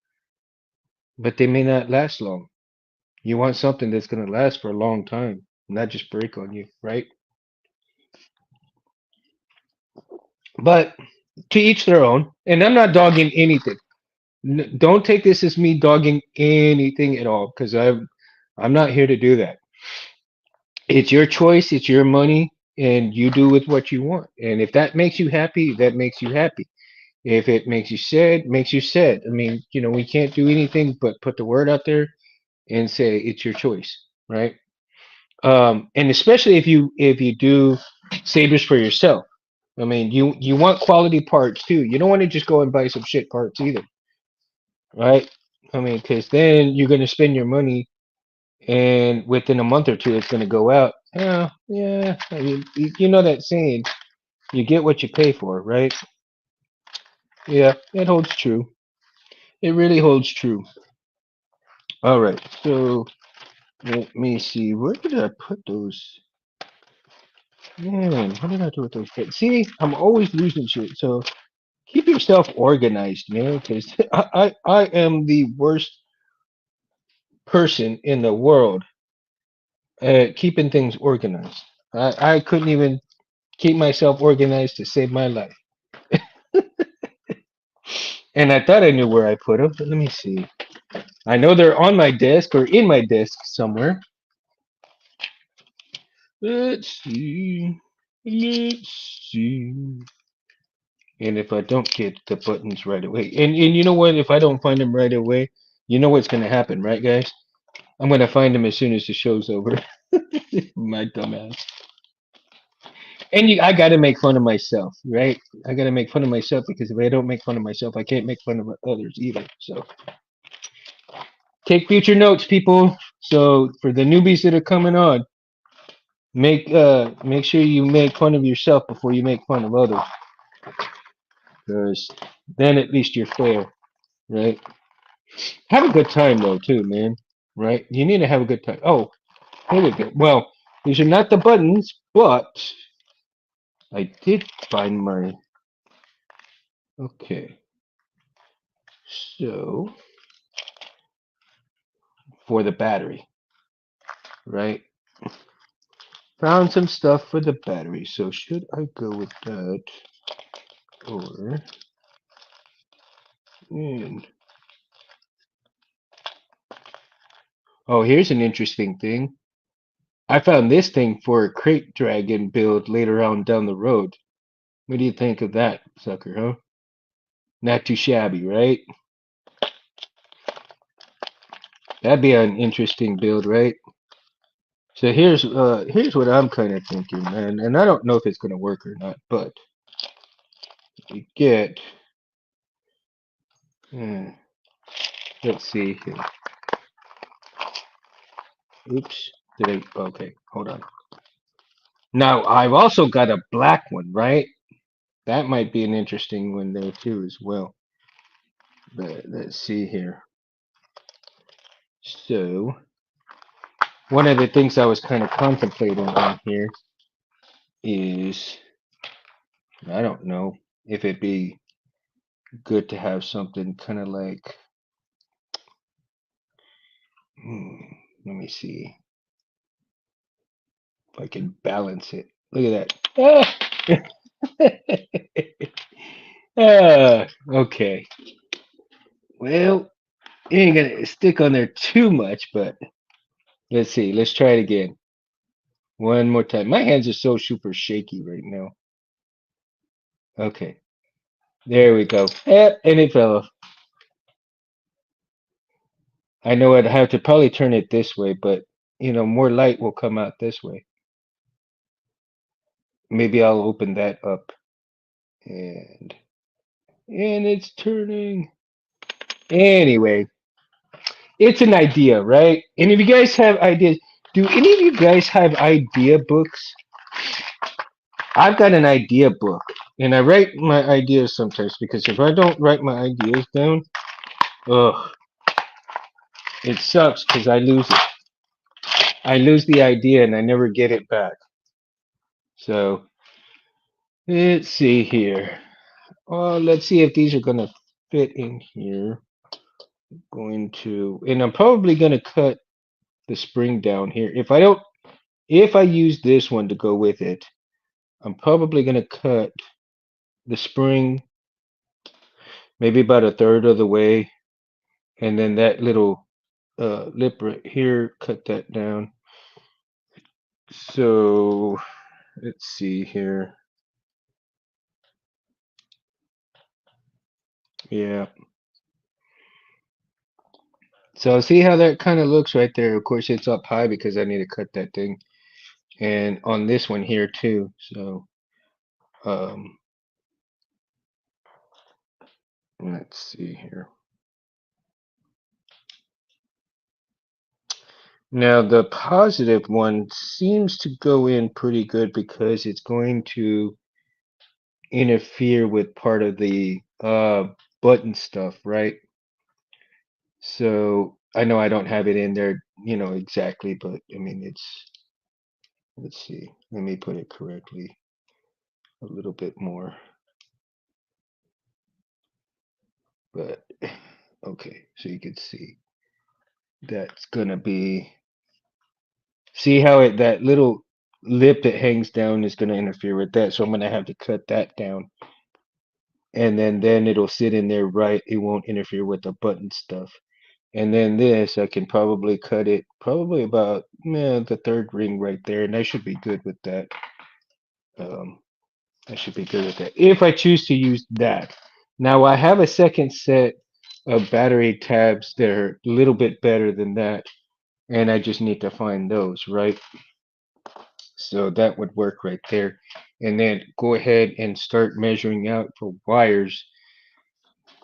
but they may not last long. You want something that's going to last for a long time, not just break on you, right? But to each their own. And I'm not dogging anything. Don't take this as me dogging anything at all, because I'm not here to do that. It's your choice, it's your money, and you do with what you want. And if that makes you happy, that makes you happy. If it makes you sad, makes you sad. I mean, we can't do anything but put the word out there and say it's your choice, right? And especially if you do sabers for yourself. I mean, you want quality parts too. You don't want to just go and buy some shit parts either, right? I mean, because then you're going to spend your money, and within a month or two, it's going to go out. Yeah, yeah. I mean, you know that saying, you get what you pay for, right? Yeah, it holds true. It really holds true. All right, so let me see. Where did I put those? Man, what did I do with those things? See, I'm always losing shit. So keep yourself organized, man, because I am the worst person in the world at keeping things organized. I couldn't even keep myself organized to save my life. And I thought I knew where I put them, but let me see. I know they're on my desk or in my desk somewhere. Let's see. Let's see. And if I don't get the buttons right away, and you know what? If I don't find them right away, you know what's going to happen, right, guys? I'm going to find them as soon as the show's over. My dumbass. And I got to make fun of myself, right? I got to make fun of myself, because if I don't make fun of myself, I can't make fun of others either. So take future notes, people. So for the newbies that are coming on, make sure you make fun of yourself before you make fun of others, because then at least you're fair, right? Have a good time though, too, man. Right? You need to have a good time. Oh, here we go. Well, these are not the buttons, but I did find my. Okay, so for the battery, right? Found some stuff for the battery. So should I go with that, or and oh, here's an interesting thing. I found this thing for a crate dragon build later on down the road. What do you think of that, sucker, huh? Not too shabby, right? That'd be an interesting build, right? So here's what I'm kind of thinking, man, and I don't know if it's gonna work or not, but you get hmm, let's see here. Oops, did I? Okay, hold on. Now I've also got a black one, right? That might be an interesting one there too as well. But let's see here. So one of the things I was kind of contemplating on here is I don't know if it'd be good to have something kind of like hmm, let me see if I can balance it. Look at that. Okay. Well, it ain't gonna stick on there too much, but let's see. Let's try it again. One more time. My hands are so super shaky right now. Okay. There we go. And it fell off. I know I'd have to probably turn it this way, but more light will come out this way. Maybe I'll open that up, and it's turning. Anyway, it's an idea, right? And if you guys have ideas, do any of you guys have idea books? I've got an idea book, and I write my ideas sometimes, because if I don't write my ideas down, ugh, it sucks because I lose it. I lose the idea and I never get it back. So Let's see here. Let's see if these are gonna fit in here. Going to, and I'm probably gonna cut the spring down here. If I use this one to go with it, I'm probably gonna cut the spring maybe about a third of the way, and then that little lip right here, cut that down. So let's see here. Yeah. So see how that kind of looks right there. Of course, it's up high because I need to cut that thing, and on this one here too. So um, let's see here. Now the positive one seems to go in pretty good because it's going to interfere with part of the button stuff, right? So I know I don't have it in there, exactly, but I mean let's see. Let me put it correctly a little bit more. But okay, so you can see that's gonna be, see how that little lip that hangs down is gonna interfere with that. So I'm gonna have to cut that down. And then it'll sit in there right. It won't interfere with the button stuff. And then this, I can probably cut it probably about the third ring right there, and I should be good with that. Um, I should be good with that if I choose to use that. Now I have a second set of battery tabs that are a little bit better than that, and I just need to find those, right? So that would work right there. And then go ahead and start measuring out for wires.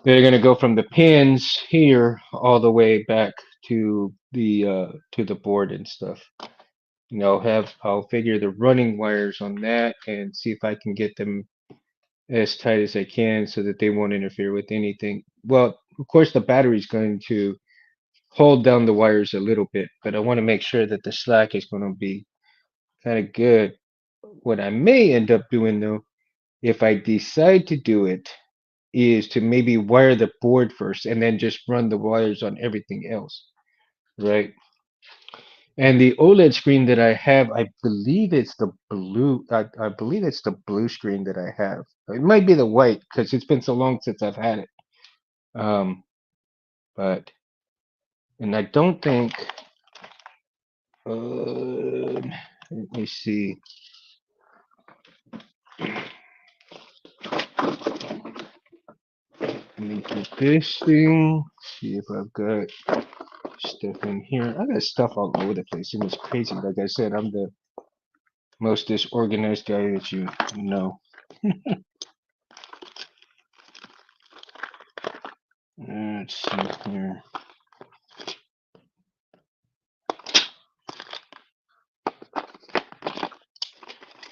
They're going to go from the pins here all the way back to the board and stuff. I'll figure the running wires on that and see if I can get them as tight as I can so that they won't interfere with anything. Well, of course the battery's going to hold down the wires a little bit, but I want to make sure that the slack is going to be kind of good. What I may end up doing though, if I decide to do it, is to maybe wire the board first and then just run the wires on everything else, right? And the OLED screen that I have, I believe it's the blue. I believe it's the blue screen that I have. It might be the white because it's been so long since I've had it. Um, but and I don't think. Let me see. Let me get this thing. See if I've got stuff in here. I got stuff all over the place, and it's crazy. Like I said, I'm the most disorganized guy that you know. Let's see here.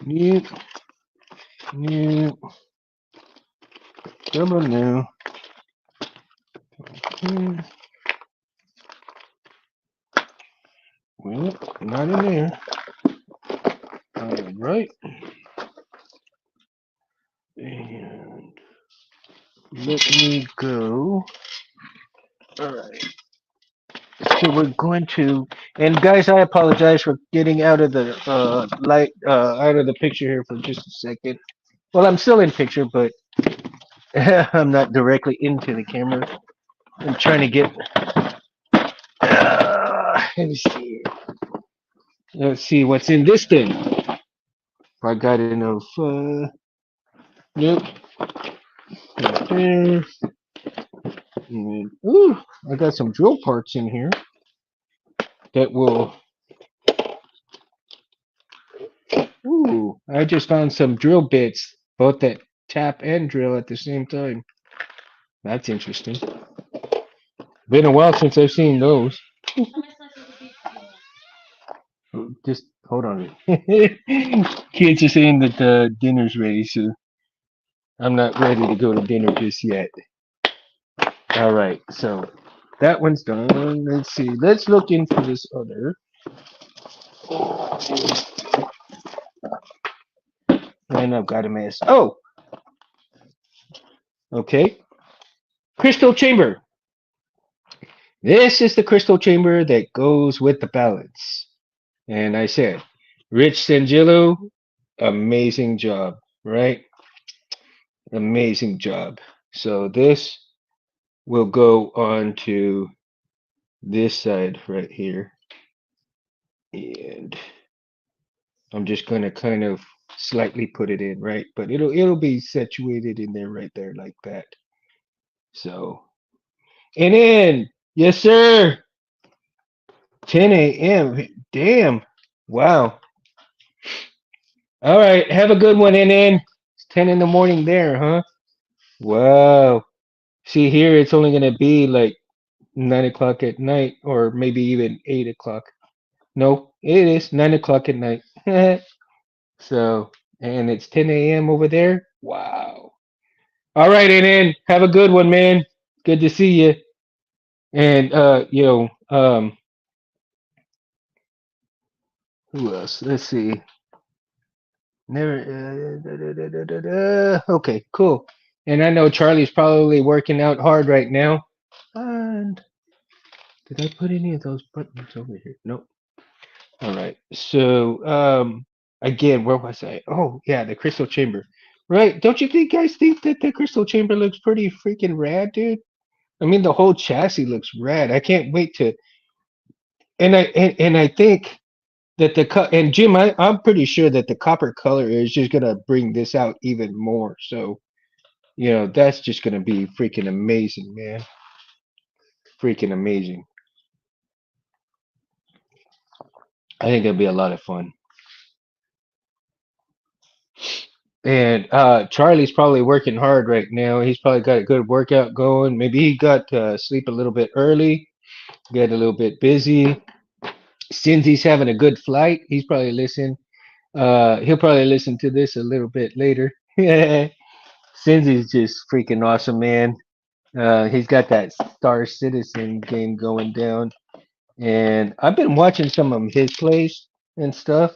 New, new, double new. Well, not in there. All right. And let me go. All right. So we're going to, and guys, I apologize for getting out of the light, out of the picture here for just a second. Well, I'm still in picture, but I'm not directly into the camera. I'm trying to get. Let me see. Let's see what's in this thing. If I got enough. Nope. Right there. And, ooh, I got some drill parts in here that will. Ooh, I just found some drill bits, both that tap and drill at the same time. That's interesting. Been a while since I've seen those. Just hold on. Kids are saying that the dinner's ready, so I'm not ready to go to dinner just yet. All right, so that one's done. Let's see. Let's look into this other. And I've got a mess. Oh, okay. Crystal chamber. This is the crystal chamber that goes with the balance. And I said, Rich Sanjilo, amazing job, right? Amazing job. So this will go on to this side right here. And I'm just gonna kind of slightly put it in, right? But it'll be situated in there right there like that. So and then yes sir, 10 a.m. Damn. Wow. All right, have a good one, and then it's 10 in the morning there, huh? Wow. See here, it's only gonna be like 9 o'clock at night, or maybe even 8 o'clock. No, it is 9 o'clock at night. So, and it's 10 a.m. over there. Wow. All right, and then have a good one, man. Good to see you. And who else? Let's see. Never. Okay, cool. And I know Charlie's probably working out hard right now. And did I put any of those buttons over here? Nope. All right. So, again, where was I? Oh, yeah, the crystal chamber. Right? Don't you think guys think that the crystal chamber looks pretty freaking rad, dude? I mean, the whole chassis looks rad. I can't wait to. And I think that and Jim, I'm pretty sure that the copper color is just gonna bring this out even more. So, that's just gonna be freaking amazing, man. Freaking amazing. I think it'll be a lot of fun. And Charlie's probably working hard right now. He's probably got a good workout going. Maybe he got to sleep a little bit early, got a little bit busy. Since he's having a good flight, he's probably listen. He'll probably listen to this a little bit later. Since he's just freaking awesome, man. He's got that Star Citizen game going down, and I've been watching some of his plays and stuff,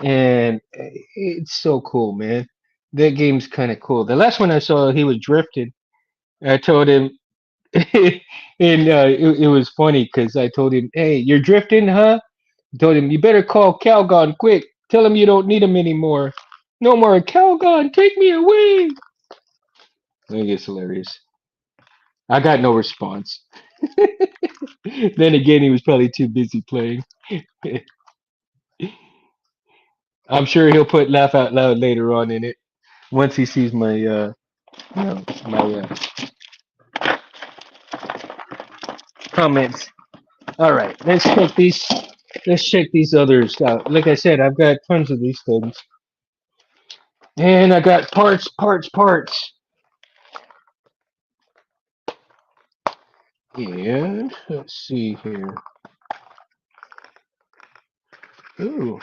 and it's so cool, man. That game's kind of cool. The last one I saw, he was drifting. I told him, and it was funny because I told him, "Hey, you're drifting, huh?" I told him, "You better call Calgon quick. Tell him you don't need him anymore. No more Calgon. Take me away." I think it's hilarious. I got no response. Then again, he was probably too busy playing. I'm sure he'll put laugh out loud later on in it once he sees my comments. All right, let's check these. Let's check these others out. Like I said, I've got tons of these things, and I got parts, parts, parts. And let's see here. Ooh,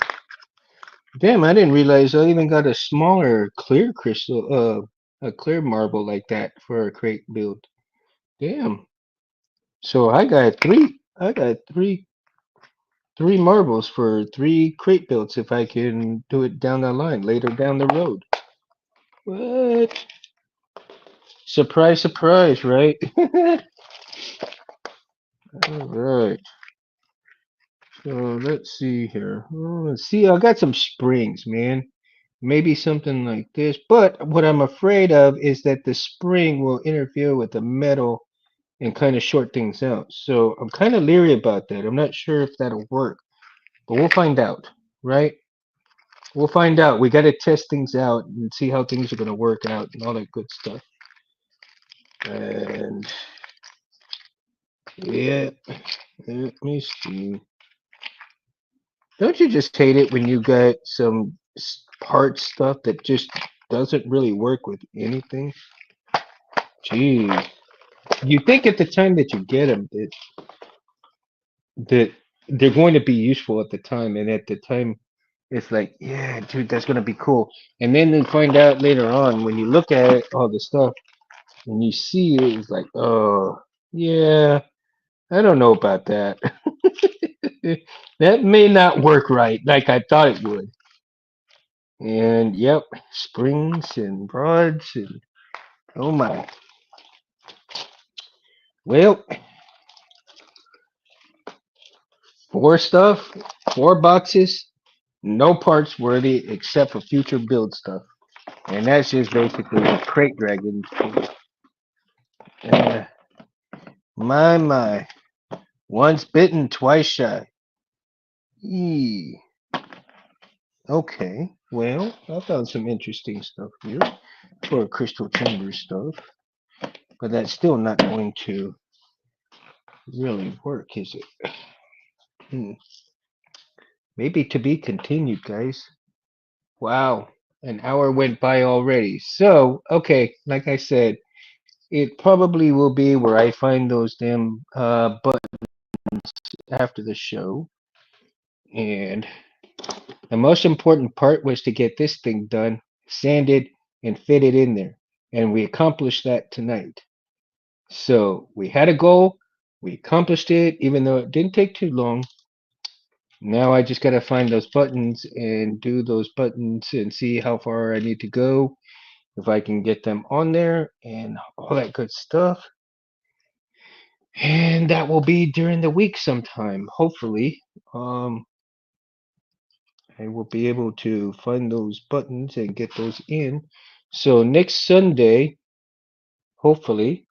damn! I didn't realize I even got a smaller clear crystal, a clear marble like that for a crate build. Damn. So I got three. I got three marbles for three crate builds if I can do it down the line later down the road. What? Surprise, surprise, right? All right. So let's see here. Oh, let's see. I got some springs, man. Maybe something like this. But what I'm afraid of is that the spring will interfere with the metal and kind of short things out. So I'm kind of leery about that. I'm not sure if that'll work, but we'll find out, right? We'll find out. We got to test things out and see how things are going to work out and all that good stuff. And yeah, let me see. Don't you just hate it when you got some part stuff that just doesn't really work with anything? Gee, you think at the time that you get them that they're going to be useful at the time, and at the time it's like, yeah, dude, that's going to be cool. And then you find out later on when you look at it, all the stuff, and you see it, it's like, oh, yeah, I don't know about that. That may not work right like I thought it would. And yep, springs and rods and oh my. Well, four stuff, four boxes, no parts worthy except for future build stuff. And that's just basically the crate dragon. Uh, my. Once bitten, twice shy. Eee. Okay. Well, I found some interesting stuff here for crystal chamber stuff. But that's still not going to really work, is it? Hmm. Maybe to be continued, guys. Wow. An hour went by already. So, okay, like I said, it probably will be where I find those damn buttons after the show. And the most important part was to get this thing done, sanded, and fitted in there. And we accomplished that tonight. So we had a goal, we accomplished it, even though it didn't take too long. Now I just got to find those buttons and do those buttons and see how far I need to go, if I can get them on there and all that good stuff. And that will be during the week sometime, hopefully. I will be able to find those buttons and get those in. So next Sunday, hopefully,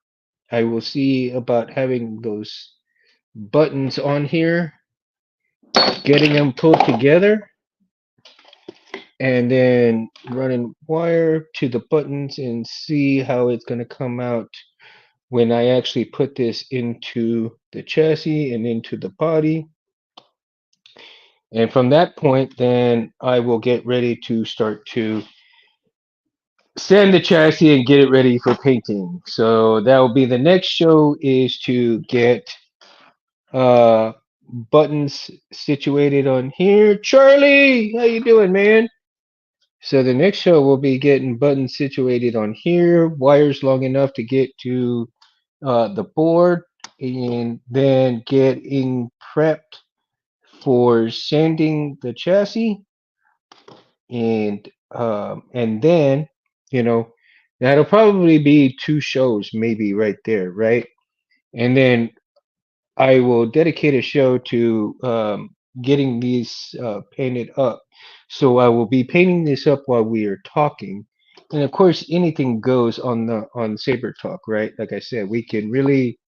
I will see about having those buttons on here, getting them pulled together, and then running wire to the buttons and see how it's going to come out when I actually put this into the chassis and into the body. And from that point, then I will get ready to start to sand the chassis and get it ready for painting. So that will be the next show, is to get uh buttons situated on here. Charlie, how you doing, man? So the next show will be getting buttons situated on here, wires long enough to get to the board, and then getting prepped for sanding the chassis, and then you know that'll probably be two shows maybe right there, right? And then I will dedicate a show to getting these painted up. So I will be painting this up while we are talking, and of course anything goes on the on Saber Talk, right? Like I said, we can really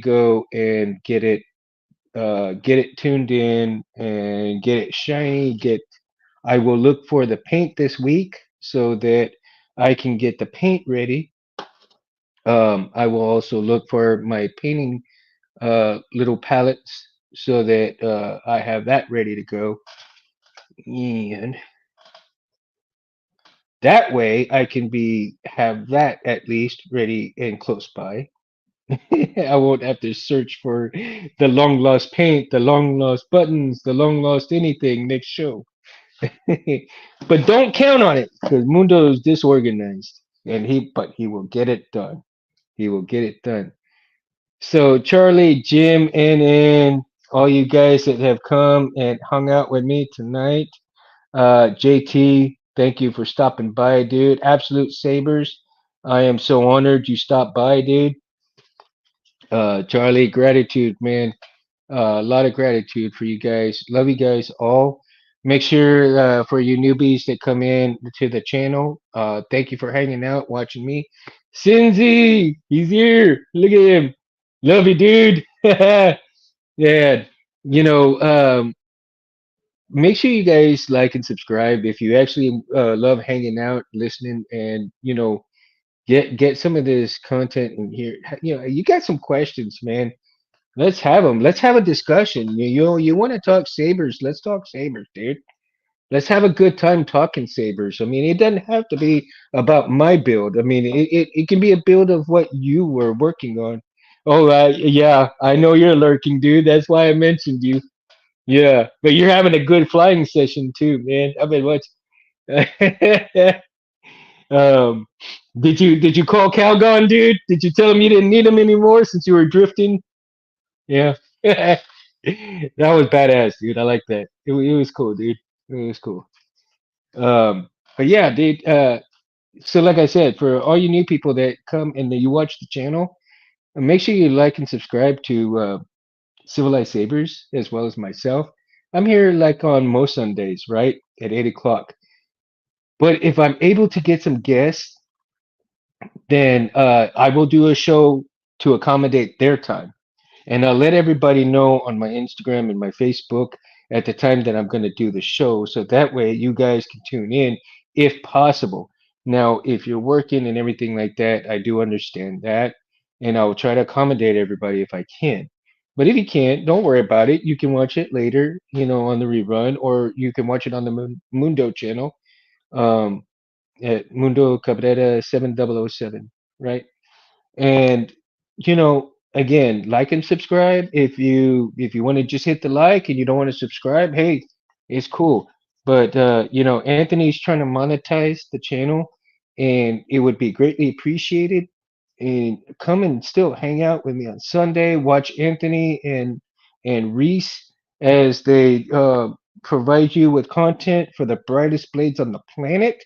go and get it tuned in and get it shiny. Get I will look for the paint this week so that I can get the paint ready. I will also look for my painting little palettes so that I have that ready to go. And that way I can be have that at least ready and close by. I won't have to search for the long lost paint, the long lost buttons, the long lost anything next show. But don't count on it because Mundo is disorganized, and he will get it done. He will get it done. So Charlie, Jim, and all you guys that have come and hung out with me tonight, JT, thank you for stopping by, dude. Absolute Sabers, I am so honored you stopped by, dude. Charlie, gratitude, man. A lot of gratitude for you guys. Love you guys all. Make sure for you newbies that come in to the channel, thank you for hanging out, watching me. Sinzi, he's here. Look at him. Love you, dude. Yeah. You know, make sure you guys like and subscribe if you actually love hanging out, listening, and get some of this content in here. You got some questions, man. Let's have them. Let's have a discussion. You want to talk sabers? Let's talk sabers, dude. Let's have a good time talking sabers. I mean, it doesn't have to be about my build. I mean, it can be a build of what you were working on. Oh, yeah, I know you're lurking, dude. That's why I mentioned you. Yeah, but you're having a good flying session too, man. I mean, what? um, did you call Calgon, dude? Did you tell him you didn't need him anymore since you were drifting? Yeah. That was badass, dude. I like that. It was cool, dude. It was cool. Um, but yeah, dude. So like I said, for all you new people that come and that you watch the channel, make sure you like and subscribe to Civilized Sabers as well as myself. I'm here like on most Sundays, right at 8 o'clock. But if I'm able to get some guests, then I will do a show to accommodate their time. And I'll let everybody know on my Instagram and my Facebook at the time that I'm going to do the show. So that way you guys can tune in if possible. Now, if you're working and everything like that, I do understand that. And I'll try to accommodate everybody if I can. But if you can't, don't worry about it. You can watch it later, on the rerun, or you can watch it on the Mundo channel, um, at Mundo Cabrera 7007, right? And again, like and subscribe. If you want to just hit the like and you don't want to subscribe, hey, it's cool. But Anthony's trying to monetize the channel, and it would be greatly appreciated. And come and still hang out with me on Sunday. Watch Anthony and Reese as they provide you with content for the brightest blades on the planet.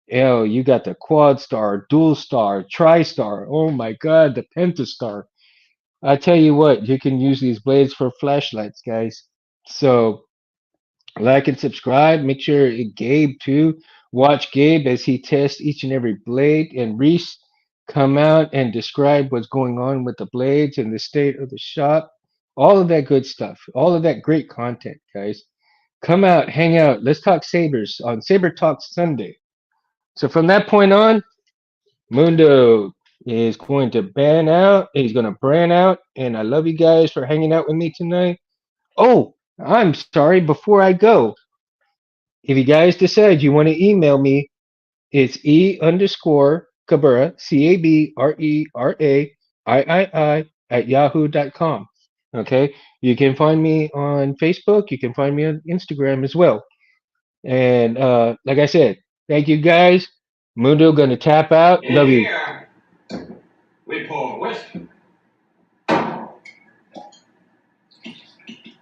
Yo, you got the quad star, dual star, tri-star. Oh my God, the pentastar. I tell you what, you can use these blades for flashlights, guys. So like and subscribe. Make sure Gabe too. Watch Gabe as he tests each and every blade, and Reese come out and describe what's going on with the blades and the state of the shop. All of that good stuff. All of that great content, guys. Come out, hang out. Let's talk sabers on Saber Talk Sunday. So from that point on, Mundo is going to ban out. He's going to brand out. And I love you guys for hanging out with me tonight. Oh, I'm sorry. Before I go, if you guys decide you want to email me, it's E_Cabrera, CABRERAIII at yahoo.com. Okay. You can find me on Facebook. You can find me on Instagram as well. And like I said, thank you guys. Mundo gonna tap out.
In
Love you.
here, we pour whiskey.